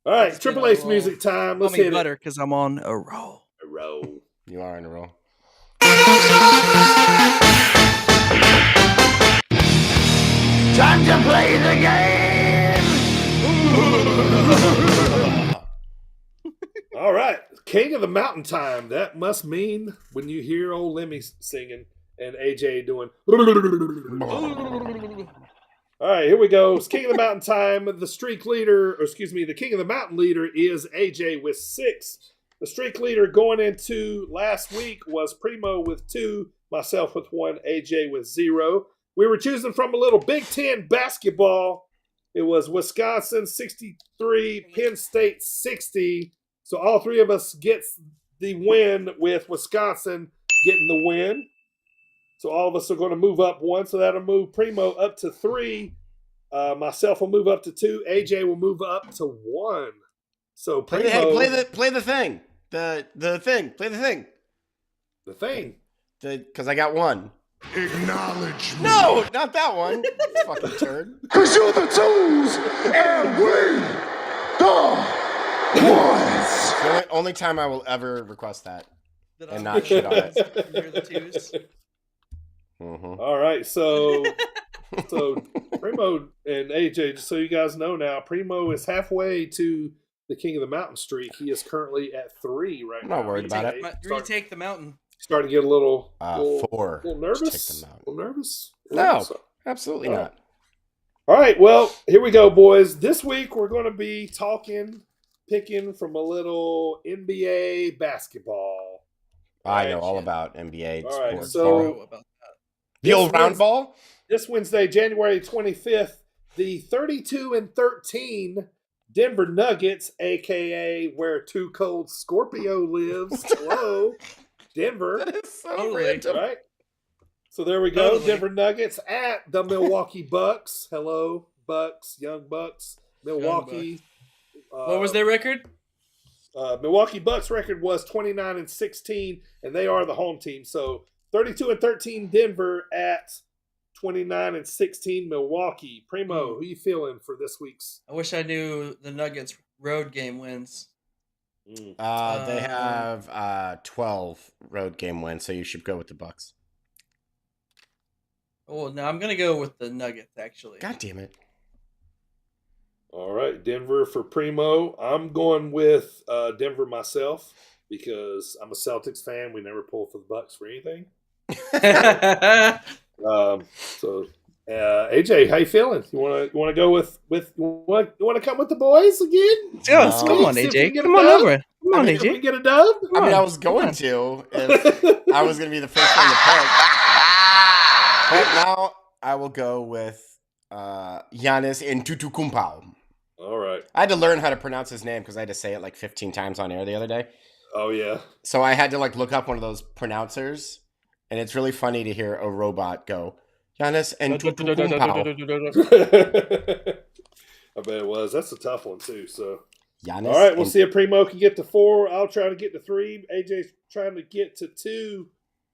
All right, Triple H music time. Let's hit butter it. because I'm on a roll. A roll. You are on a roll. Time to play the game. All right, King of the Mountain time. That must mean when you hear old Lemmy singing and AJ doing. All right, here we go. It's King of the Mountain time. The King of the Mountain leader is AJ with 6. The streak leader going into last week was Primo with 2, myself with 1, AJ with 0. We were choosing from a little Big Ten basketball. It was Wisconsin 63, Penn State 60. So all 3 of us gets the win with Wisconsin getting the win. So all of us are going to move up 1. So that'll move Primo up to 3. Myself will move up to 2. AJ will move up to 1. So Primo, play the thing. The thing. Play the thing. The thing. Because I got 1. Acknowledge me. No, not that one. Fucking turd. Cause you're the twos and we the ones. The only time I will ever request that and not shit on it. You're the 2s. Mm-hmm. All right, so Primo and AJ, just so you guys know now, Primo is halfway to the King of the Mountain streak. He is currently at 3 right now. I'm not worried about it. Retake the mountain. Starting to get a little 4. little nervous. A little nervous? No, absolutely not. All right, well, here we go, boys. This week we're going to be picking from a little NBA basketball. I know all about NBA all right, sports. So the old round ball? This Wednesday, January 25th, the 32-13 Denver Nuggets, a.k.a. where Too Cold Scorpio lives. Hello, Denver. That is so random. Right? So there we go. Totally. Denver Nuggets at the Milwaukee Bucks. Hello, Bucks, young Bucks. Milwaukee. What was their record? Milwaukee Bucks record was 29-16, and they are the home team. So 32-13 Denver at 29-16 Milwaukee. Primo, who you feeling for this week's? I wish I knew the Nuggets road game wins. They have 12 road game wins, so you should go with the Bucks. Oh, no, I'm gonna go with the Nuggets. Actually, God damn it! All right, Denver for Primo. I'm going with Denver myself because I'm a Celtics fan. We never pull for the Bucks for anything. AJ, how you feeling? You want to go with you want to come with the boys again? Yes, come on, AJ. Come on over. Come on, AJ. If we get a dub. I mean, I was going to if I was going to be the first one to pick, but now I will go with Giannis Antetokounmpo. All right. I had to learn how to pronounce his name because I had to say it like 15 times on air the other day. Oh yeah. So I had to like look up one of those pronouncers, and it's really funny to hear a robot go Giannis Antetokounmpo. I bet it was. That's a tough one too. So. Giannis All right, we'll see if Primo can get to 4. I'll try to get to 3. AJ's trying to get to 2.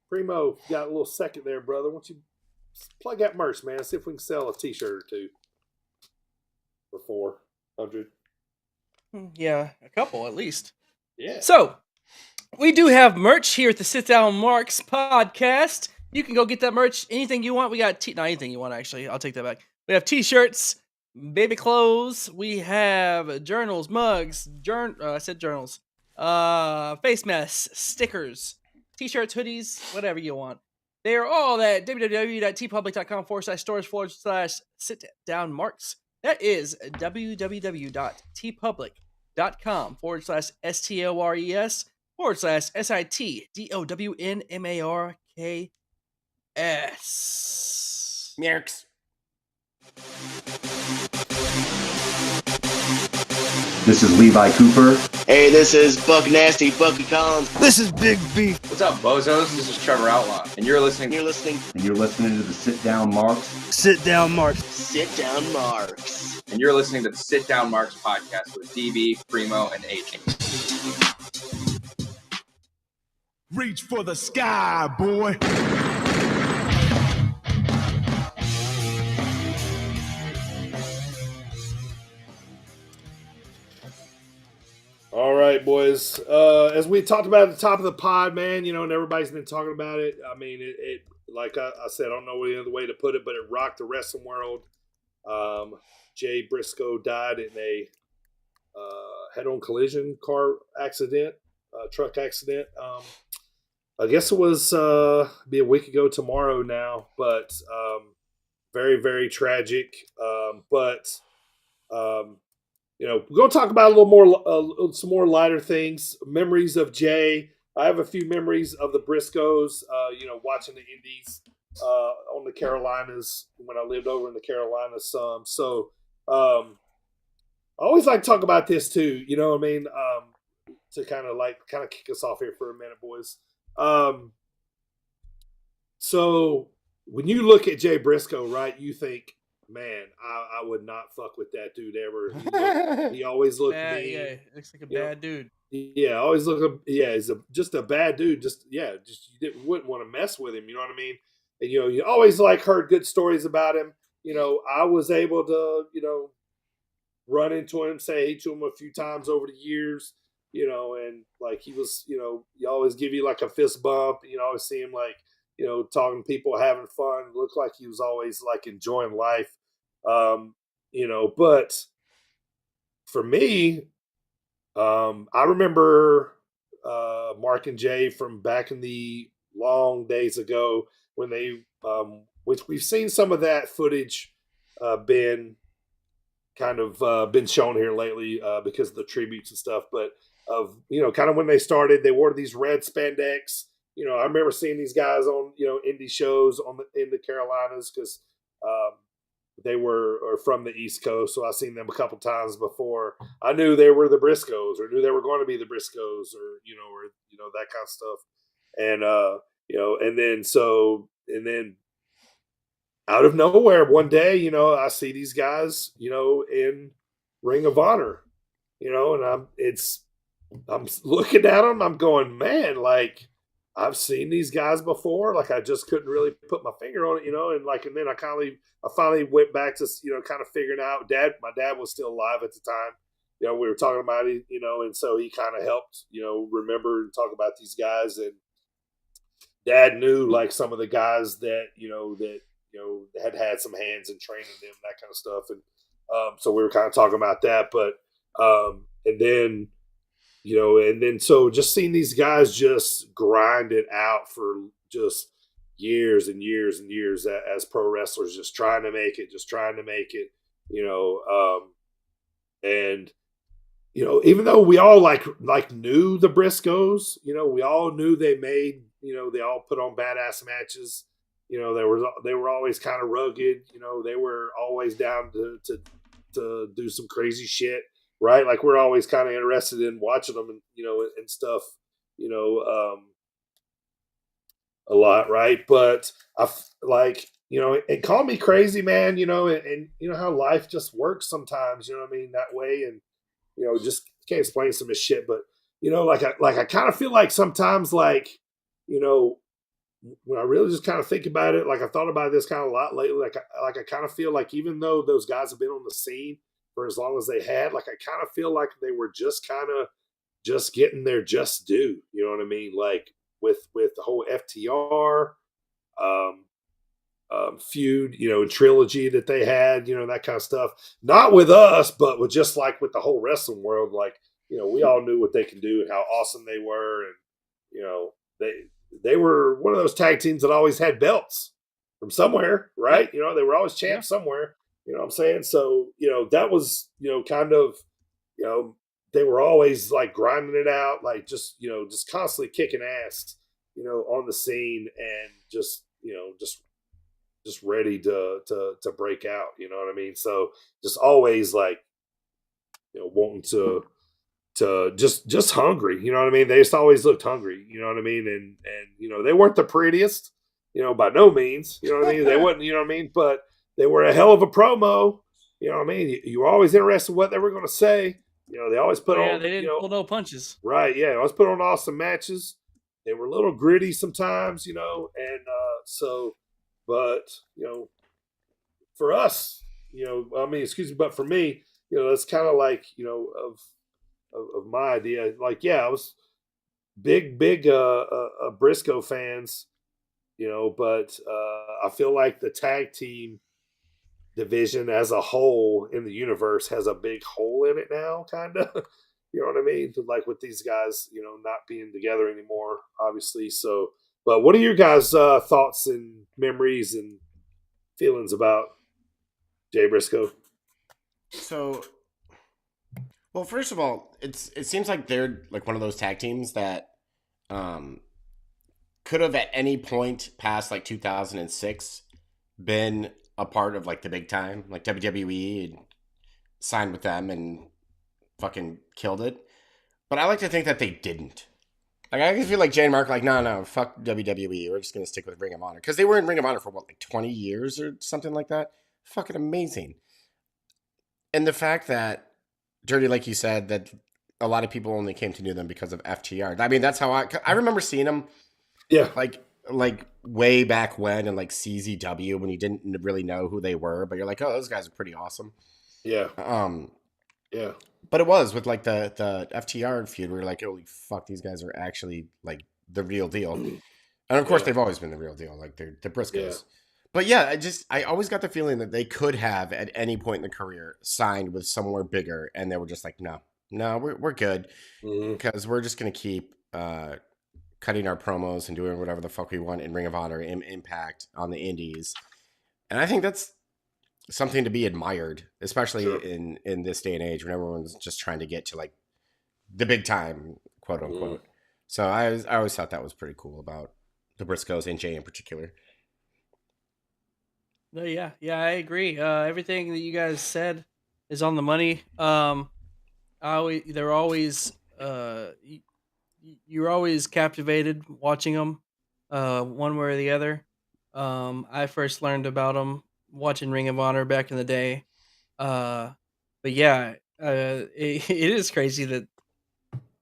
Primo, got a little second there, brother. Why don't you plug that merch, man? See if we can sell a T-shirt or 2 for 400. Yeah, a couple at least. Yeah. So, we do have merch here at the Sit Down Marks podcast. You can go get that merch. Anything you want. We got not anything you want, actually. I'll take that back. We have T-shirts, baby clothes. We have journals, mugs, I said journals. Face masks, stickers, T-shirts, hoodies, whatever you want. They are all at www.tpublic.com/stores/sitdownmarks. That is www.tpublic.com/SITDOWNMARKS. Merks. This is Levi Cooper. Hey, this is Buck Nasty, Bucky Collins. This is Big B. What's up, bozos? This is Trevor Outlaw, and you're listening to the Sit Down Marks. Sit Down Marks. Sit Down Marks. And you're listening to the Sit Down Marks podcast with DB, Primo, and AJ. Reach for the sky, boy. All right, boys. As we talked about at the top of the pod, man, and everybody's been talking about it. I mean, it like I said, I don't know any other way to put it, but it rocked the wrestling world. Jay Briscoe died in a head-on collision car accident, truck accident. I guess it was be a week ago tomorrow now, but very, very tragic. We're going to talk about a little more, some more lighter things. Memories of Jay. I have a few memories of the Briscoes, watching the Indies on the Carolinas when I lived over in the Carolinas some. So I always like to talk about this too, you know what I mean? To kind of kick us off here for a minute, boys. So when you look at Jay Briscoe, right, you think, man, I would not fuck with that dude ever. He always looked mean. Yeah, looks like a bad dude. Yeah, always look. Yeah, he's just a bad dude. Just you wouldn't want to mess with him. You know what I mean? And you always heard good stories about him. I was able to run into him, say hey to him a few times over the years. And he was, he always give you a fist bump. Always see him talking to people, having fun. Looked like he was always enjoying life. But for me, I remember Mark and Jay from back in the long days ago when they, which we've seen some of that footage been kind of been shown here lately because of the tributes and stuff. But of kind of when they started, they wore these red spandex. I remember seeing these guys on indie shows in the Carolinas because they were from the East Coast, so I've seen them a couple times before. I knew they were the Briscoes, or knew they were going to be the Briscoes, or that kind of stuff. And and then so then out of nowhere one day, you know, I see these guys, you know, in Ring of Honor, you know, and I'm looking at them, I'm going, man, like I've seen these guys before, like I just couldn't really put my finger on it, you know, and then I finally went back to, you know, kind of figuring out. My dad was still alive at the time, you know, we were talking about it, you know, and so he kind of helped, you know, remember and talk about these guys. And Dad knew like some of the guys that had some hands in training them, that kind of stuff. And so we were kind of talking about that. But and then so just seeing these guys just grind it out for just years and years and years as pro wrestlers, just trying to make it, you know. And you know, even though we all like knew the Briscoes, you know, we all knew they made, you know, they all put on badass matches. You know, they were always kind of rugged. You know, they were always down to do some crazy shit, right? Like we're always kind of interested in watching them, and you know, and stuff. You know, a lot, right? But like, you know, and call me crazy, man. You know, and you know how life just works sometimes. You know what I mean? That way, and you know, just can't explain some of this shit. But you know, like I kind of feel like sometimes, like, you know, when I really just kind of think about it, like I thought about this kind of a lot lately. Like I kind of feel like even though those guys have been on the scene for as long as they had, like I kind of feel like they were just kind of just getting their just due. You know what I mean? Like with the whole FTR um, feud, you know, trilogy that they had, you know, that kind of stuff. Not with us, but with just like with the whole wrestling world. Like, you know, we all knew what they can do and how awesome they were, and you know, they were one of those tag teams that always had belts from somewhere, right? You know, they were always champs somewhere. You know what I'm saying? So, you know, that was, you know, kind of, you know, they were always like grinding it out, like just, you know, just constantly kicking ass, you know, on the scene, and just, you know, just ready to break out. You know what I mean? So just always like, you know, wanting to just hungry. You know what I mean? They just always looked hungry. You know what I mean? And you know, they weren't the prettiest, you know, by no means. You know what I mean? They wasn't. You know what I mean? But they were a hell of a promo. You know what I mean? You were always interested in what they were going to say. You know, they always put on. They didn't you know, pull no punches. Right? Yeah, they always put on awesome matches. They were a little gritty sometimes, you know, and but you know, for us, you know, I mean, excuse me, but for me, you know, that's kind of like, you know, of my idea. Like, yeah, I was big Briscoe fans, you know, but I feel like the tag team division as a whole in the universe has a big hole in it now, kind of. You know what I mean? Like with these guys, you know, not being together anymore, obviously. So, but what are your guys' thoughts and memories and feelings about Jay Briscoe? So, well, first of all, it seems like they're like one of those tag teams that um, could have at any point past like 2006 been a part of like the big time, like WWE, and signed with them and fucking killed it. But I like to think that they didn't. Like I just feel like Jay and Mark, like, no, fuck WWE. We're just gonna stick with Ring of Honor because they were in Ring of Honor for what, like 20 years or something like that. Fucking amazing. And the fact that Dirty, like you said, that a lot of people only came to know them because of FTR. I mean, that's how I remember seeing them. Yeah, like way back when, in like CZW when you didn't really know who they were, but you're like, oh, those guys are pretty awesome. Yeah. Yeah. But it was with like the FTR feud where you're like, holy fuck, these guys are actually like the real deal. And of course, they've always been the real deal, like they're the Briscoes. Yeah. But yeah, I always got the feeling that they could have at any point in the career signed with somewhere bigger, and they were just like, no, we're good because we're just gonna keep cutting our promos and doing whatever the fuck we want in Ring of Honor, Impact, on the Indies, and I think that's something to be admired, especially in this day and age when everyone's just trying to get to like the big time, quote unquote. So I always thought that was pretty cool about the Briscoes and Jay in particular. No, yeah, I agree. Everything that you guys said is on the money. They're always you're always captivated watching them, one way or the other. I first learned about him watching Ring of Honor back in the day. But yeah, it is crazy that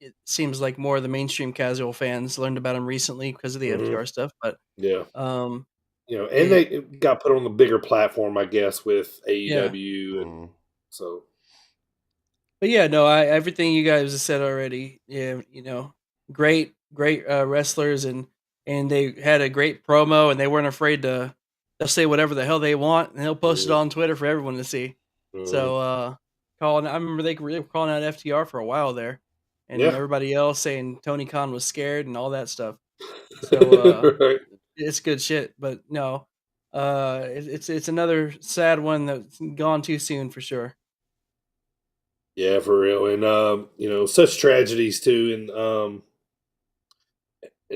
it seems like more of the mainstream casual fans learned about him recently because of the FTR stuff. But Yeah. um, And they got put on the bigger platform, I guess, with Yeah. AEW, and so. But yeah, no, everything you guys have said already. Yeah, great wrestlers, and they had a great promo, and they weren't afraid to they'll say whatever the hell they want, and they'll post it on Twitter for everyone to see. So I remember they were calling out FTR for a while there, and Yeah. everybody else saying Tony Khan was scared and all that stuff. So Right. it's good shit, but no, it's another sad one that's gone too soon for sure. Yeah, for real. And such tragedies too. And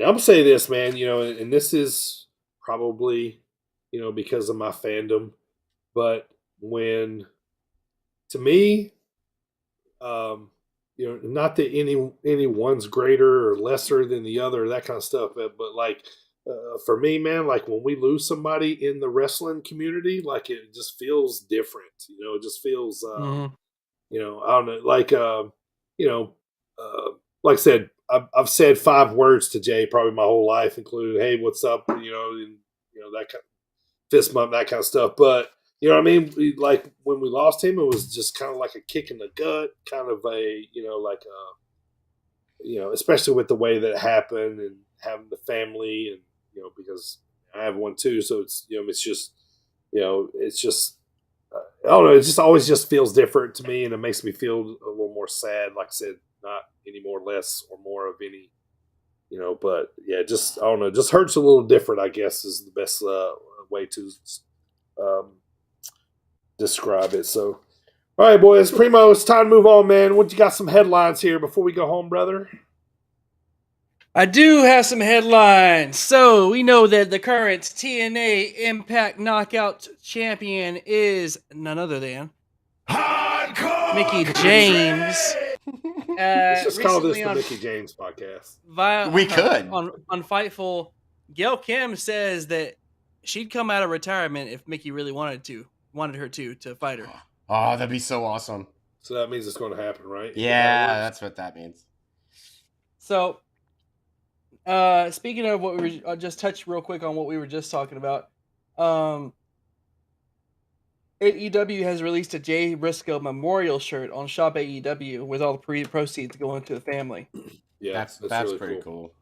I'm gonna say this, man, and this is probably, because of my fandom, but when to me, not that anyone's greater or lesser than the other, that kind of stuff, but like for me, man, like when we lose somebody in the wrestling community, like it just feels different. It just feels I don't know, you know, like I said, I've said 5 words to Jay probably my whole life, including "Hey, what's up?" And that kind of fist bump, that kind of stuff. But you know what I mean? Like when we lost him, it was just kind of like a kick in the gut, kind of a especially with the way that it happened and having the family, and because I have one too, so it's just I don't know. It just always just feels different to me, and it makes me feel a little more sad. Like I said, not any more less or more of any, But yeah, just I don't know. Just hurts a little different. I guess is the best way to um, describe it. So, all right, boys, Primo, it's time to move on, man. What you got? Some headlines here before we go home, brother. I do have some headlines. So we know that the current TNA Impact Knockout Champion is none other than Mickey James. Let's just call this the on Mickey James podcast. We could. on Fightful. Gail Kim says that she'd come out of retirement if Mickey really wanted her to fight her. Oh, that'd be so awesome. So that means it's going to happen, right? Yeah, that's what that means. So, speaking of what I'll just touch real quick on what we were just talking about. AEW has released a Jay Briscoe memorial shirt on Shop AEW with all the proceeds going to the family. Yeah, that's really pretty cool.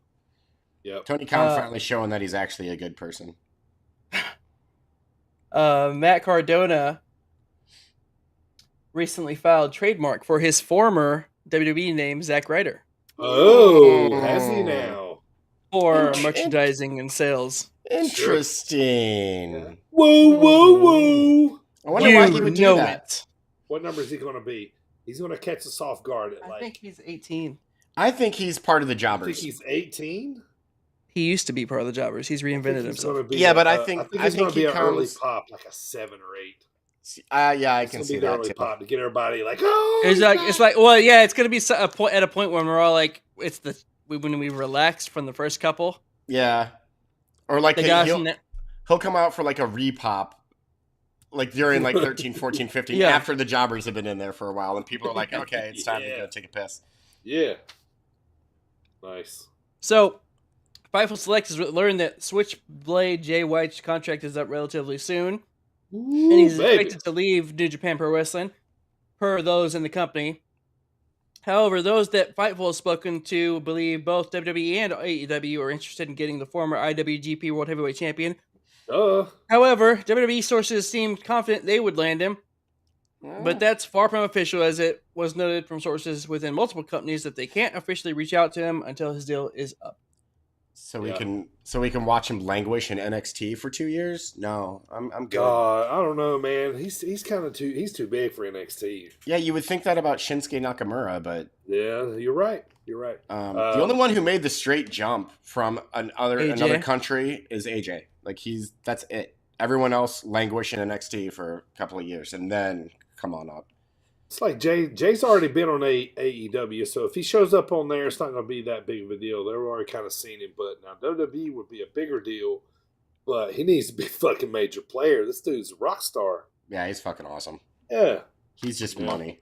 Yep. Tony Khan finally showing that he's actually a good person. Matt Cardona recently filed trademark for his former WWE name, Zack Ryder. Oh, has he now? For merchandising and sales. Interesting. Yeah. Whoa. I wonder why he would do that. What number is he going to be? He's going to catch us off guard at I think he's 18. I think he's part of the Jobbers. You think he's 18? He used to be part of the Jobbers. He's reinvented himself. But I think he's going to be an early pop, like a 7 or 8. Yeah, I can see that early too. Pop to get everybody like, oh. It's like, well, yeah, it's going to be at a point when we're all like, when we relaxed from the first couple. Yeah, or like he'll come out for like a repop, like during like 13, 14, 15, after the Jobbers have been in there for a while, and people are like, okay, it's time to go take a piss. Yeah. Nice. So, Fightful Select has learned that Switchblade Jay White's contract is up relatively soon. Ooh, and he's expected to leave New Japan Pro Wrestling, per those in the company. However, those that Fightful has spoken to believe both WWE and AEW are interested in getting the former IWGP World Heavyweight Champion. However, WWE sources seemed confident they would land him, but that's far from official, as it was noted from sources within multiple companies that they can't officially reach out to him until his deal is up. So we can watch him languish in NXT for 2 years? No, I'm good. God, I don't know, man. He's kind of too big for NXT. Yeah, you would think that about Shinsuke Nakamura, but yeah, you're right. The only one who made the straight jump from another country is AJ. Like that's it. Everyone else languish in NXT for a couple of years, and then come on up. It's like Jay's already been on AEW, so if he shows up on there, it's not going to be that big of a deal. They've already kind of seen him, but now WWE would be a bigger deal but he needs to be a fucking major player. This dude's a rock star. Yeah, he's fucking awesome. Yeah. He's just money.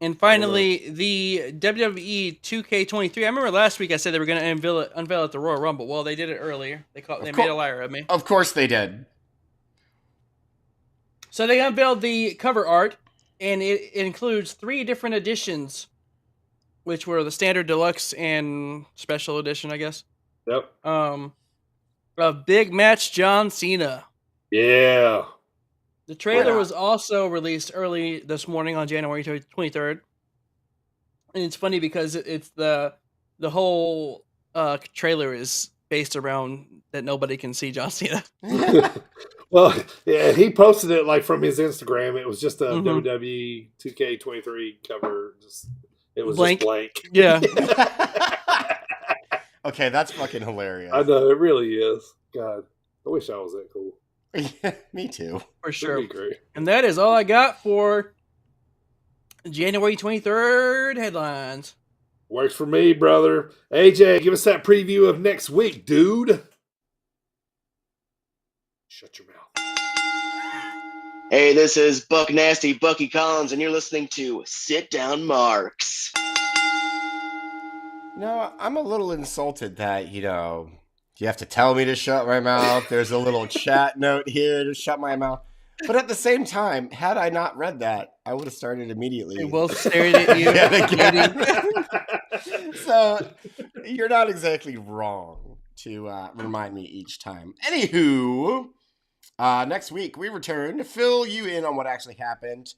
And finally, the WWE 2K23. I remember last week I said they were going to unveil it at the Royal Rumble. Well, they did it earlier. They made a liar of me. Of course they did. So they unveiled the cover art, and it includes 3 different editions, which were the standard, deluxe, and special edition, I guess. Yep. A big match, John Cena. Yeah. The trailer was also released early this morning on January 23rd. And it's funny because it's the whole trailer is based around that nobody can see John Cena. Well, yeah, he posted it like from his Instagram. It was just a WWE 2K23 cover. It was blank. Just blank. Yeah. Okay, that's fucking hilarious. I know, it really is. God, I wish I was that cool. Yeah, me too. For sure. That'd be great. And that is all I got for January 23rd headlines. Works for me, brother. AJ, give us that preview of next week, dude. Shut your mouth. Hey, this is Buck Nasty, Bucky Collins, and you're listening to Sit Down Marks. No, I'm a little insulted that, you have to tell me to shut my mouth. There's a little chat note here to shut my mouth. But at the same time, had I not read that, I would have started immediately. They both stared at you. So, you're not exactly wrong to remind me each time. Anywho, next week we return to fill you in on what actually happened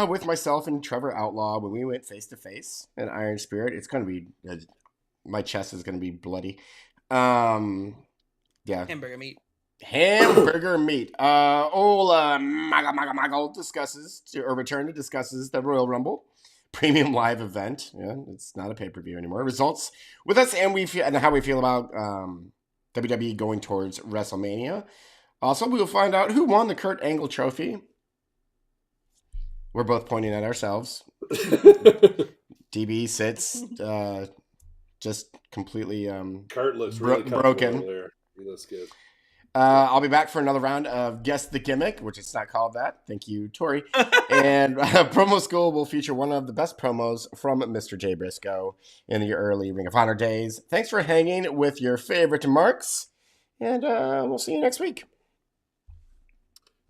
with myself and Trevor Outlaw when we went face to face in Iron Spirit. It's going to be my chest is going to be bloody. Yeah. Hamburger meat. Maga discusses the Royal Rumble Premium Live event. Yeah, it's not a pay-per-view anymore. Results with us and how we feel about WWE going towards WrestleMania. Also, we will find out who won the Kurt Angle Trophy. We're both pointing at ourselves. DB sits just completely Kurt looks really broken. There. He looks good. I'll be back for another round of Guess the Gimmick, which it's not called that. Thank you, Tori. And Promo School will feature one of the best promos from Mr. Jay Briscoe in the early Ring of Honor days. Thanks for hanging with your favorite marks, and we'll see you next week.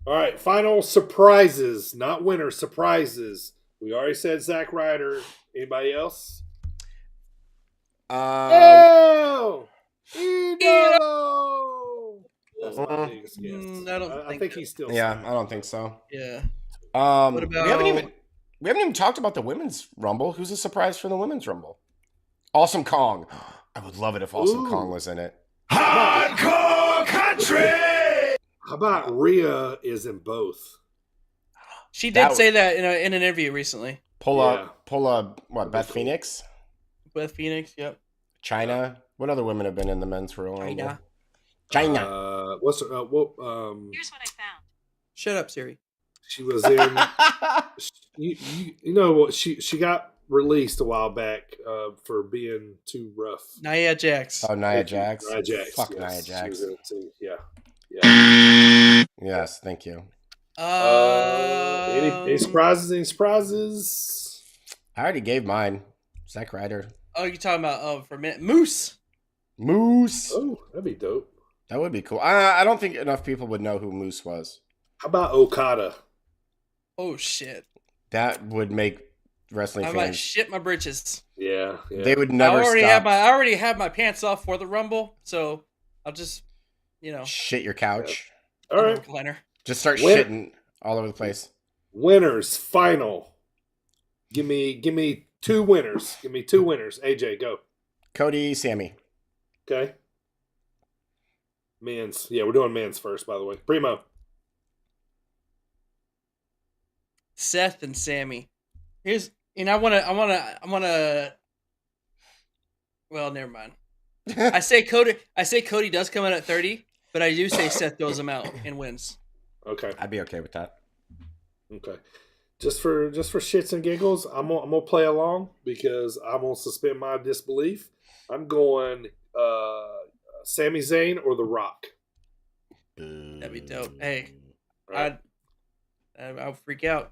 All right, final surprises, not winners, surprises. We already said Zack Ryder. Anybody else? Oh! That's my biggest guess. I think he's still. Yeah, I don't think so. Yeah. What about? We haven't even talked about the women's Rumble. Who's a surprise for the women's Rumble? Awesome Kong. I would love it if Awesome Kong was in it. Hardcore country. How about Rhea is in both? She did say that in an interview recently. Pull up, what, Beth Phoenix? Beth Phoenix, yep. China. What other women have been in the men's Royal Rumble? China. Here's what I found. Shut up, Siri. She was in. you know what? She got released a while back for being too rough. Nia Jax. Oh, Nia Jax. Nia Jax. Fuck yes. Nia Jax. She was in it too. Yeah. Yes, thank you. Any surprises? Any surprises? I already gave mine. Zack Ryder. Oh, you're talking about for a minute. Moose. Oh, that'd be dope. That would be cool. I don't think enough people would know who Moose was. How about Okada? Oh shit. That would make wrestling fans. I might shit my britches. Yeah. They would never I already stop. have my pants off for the Rumble, so I'll just, shit your couch. Yeah. All right. Recliner. Just start shitting all over the place. Winners final. Give me two winners. Give me two winners. AJ, go. Cody, Sammy. Okay. Men's. Yeah, we're doing men's first, by the way. Primo. Seth and Sammy. I wanna well, never mind. I say Cody does come out at 30, but I do say Seth goes him out and wins. Okay. I'd be okay with that. Okay. Just for shits and giggles, I'm gonna play along because I'm gonna suspend my disbelief. I'm going Sami Zayn or The Rock. That'd be dope. Hey, Right. I'll freak out.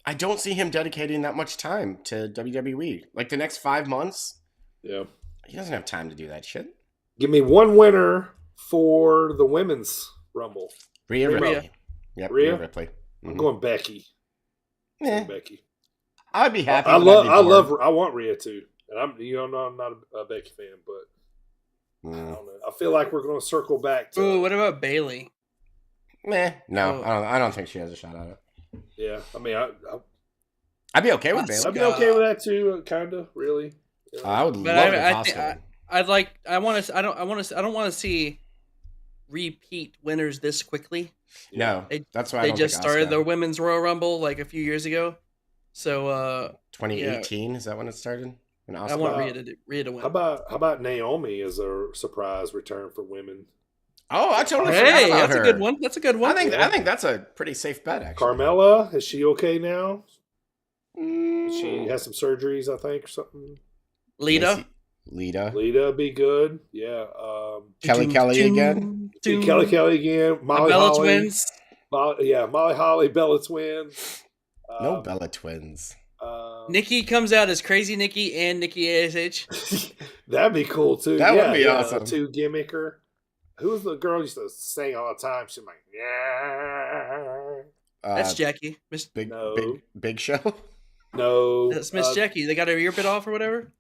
I don't see him dedicating that much time to WWE. Like the next 5 months. Yeah. He doesn't have time to do that shit. Give me one winner for the women's Rumble. Rhea Ripley. Yep, Rhea Ripley. Mm-hmm. I'm going Becky. Becky. I'd be happy. I want Rhea too. And I'm not a Becky fan, but I don't know. I feel like we're going to circle back to. Ooh, what about Bayley? No, I don't think she has a shot at it. Yeah, I mean, I'd be okay with Bayley. I'd be okay with that too, kind of, really. You know? I would love the costume. I don't want to see repeat winners this quickly. No, that's why they just started the women's Royal Rumble like a few years ago. So 2018 is that when it started? I want Rhea to win. How about Naomi as a surprise return for women? Oh, I totally forgot about her. That's a good one. That's a good one. I think that's a pretty safe bet, actually. Carmella, is she okay now? She has some surgeries, I think, or something. Lita be good. Yeah. Kelly again. Kelly again. Molly Bella Holly. Twins. Molly Holly, Bella Twins. No Bella Twins. Nikki comes out as Crazy Nikki and Nikki ASH. That'd be cool too. That would be awesome. Two gimmicker. Who was the girl who used to sing all the time? She's like, yeah. That's Jackie. Big Show. No, that's Miss Jackie. They got her ear bit off or whatever.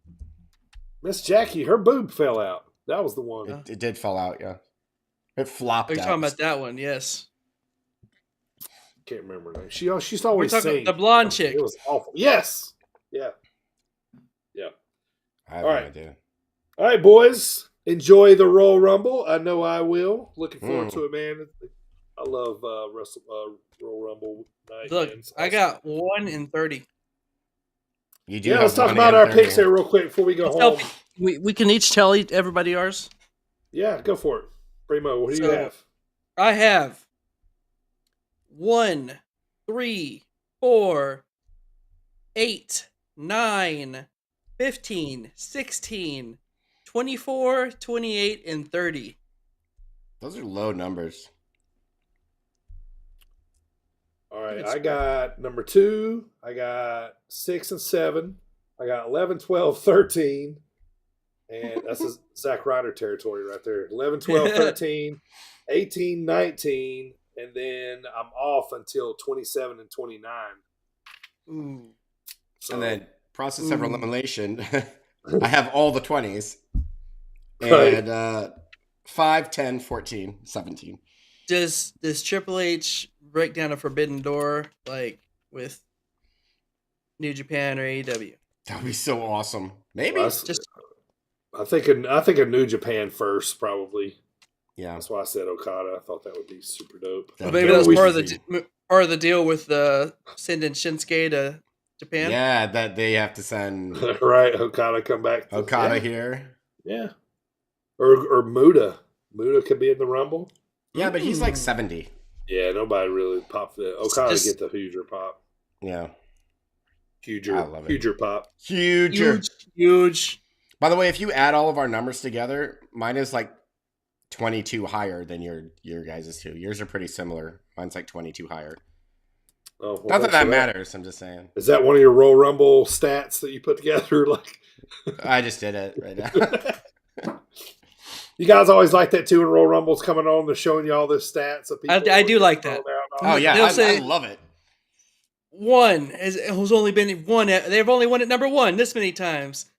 Miss Jackie, her boob fell out. That was the one. It did fall out. Yeah, it flopped. You're talking about that one? Yes. Can't remember her name. She's always saying the blonde chick. It was awful. Yes. Yeah. I have no idea. All right, boys. Enjoy the Royal Rumble. I know I will. Looking forward to it, man. I love Royal Rumble night. Look, I got 1 in 30. You do. Yeah, let's talk about our picks here real quick before we go home. We can each tell everybody ours. Yeah, go for it. Primo, what do you have? I have 1, 3, 4, 8, 9, 15, 16, 24, 28, and 30. Those are low numbers. All right, I got number 2. I got 6 and 7. I got 11, 12, 13. And that's a Zack Ryder territory right there. 11, 12, 13, 18, 19. And then I'm off until 27 and 29. Ooh. So, and then process of elimination. I have all the 20s. And 5, 10, 14, 17. Does Triple H break down a forbidden door like with New Japan or AEW? That would be so awesome. Maybe I think a New Japan first, probably. Yeah, that's why I said Okada. I thought that would be super dope. Well, maybe that's part of the deal with sending Shinsuke to Japan. Yeah, that they have to send right. Okada come back. Here. Yeah, or Muda. Muda could be in the Rumble. Yeah, but he's like 70. Yeah, nobody really popped that. Okada get the Hoosier pop. Yeah. Huger. I love it. Huger pop. Huge. By the way, if you add all of our numbers together, mine is like 22 higher than your guys' too. Yours are pretty similar. Mine's like 22 higher. Oh, well, not that matters. I'm just saying. Is that one of your Royal Rumble stats that you put together? Like, I just did it right now. You guys always like that too. When Royal Rumble's coming on, they're showing you all the stats of people. I do like that. Oh yeah, I love it. One has only been one. They've only won at number 1 this many times.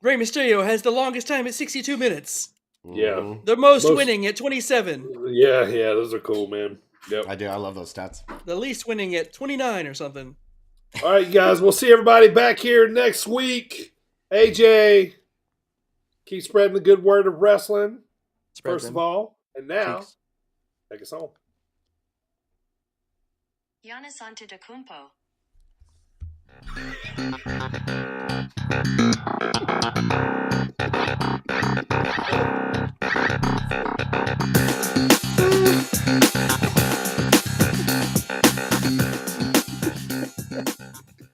Rey Mysterio has the longest time at 62 minutes. Yeah, the most winning at 27. Yeah, those are cool, man. Yep, I do. I love those stats. The least winning at 29 or something. All right, guys, we'll see everybody back here next week. AJ, keep spreading the good word of wrestling. First of all, and now, take us home. Giannis Antetokounmpo.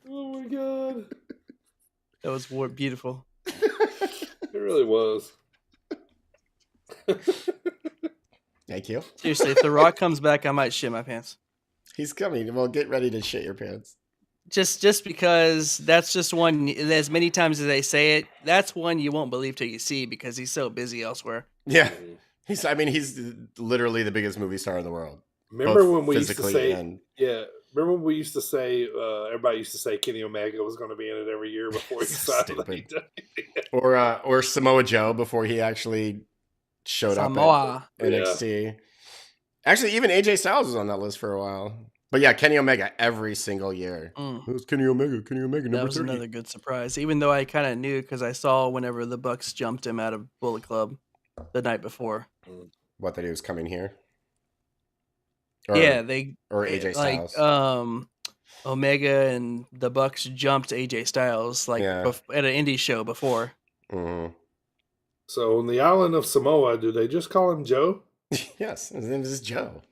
Oh my god, that was beautiful. It really was. Thank you. Seriously, if The Rock comes back, I might shit my pants. He's coming. Well, get ready to shit your pants. Just because that's just one. As many times as they say it, that's one you won't believe till you see because he's so busy elsewhere. Yeah, he's literally the biggest movie star in the world. Remember when we used to say, remember when we used to say, everybody used to say Kenny Omega was going to be in it every year before he signed. Or Samoa Joe before he actually showed up at NXT. Yeah. Actually, even AJ Styles was on that list for a while. But yeah, Kenny Omega every single year. Who's Kenny Omega? Kenny Omega, number 30. That was another good surprise. Even though I kind of knew because I saw whenever the Bucks jumped him out of Bullet Club the night before. What, that he was coming here? Or AJ Styles. Like Omega and the Bucks jumped AJ Styles at an indie show before. Mm-hmm. So on the island of Samoa, do they just call him Joe? Yes, his name is Joe.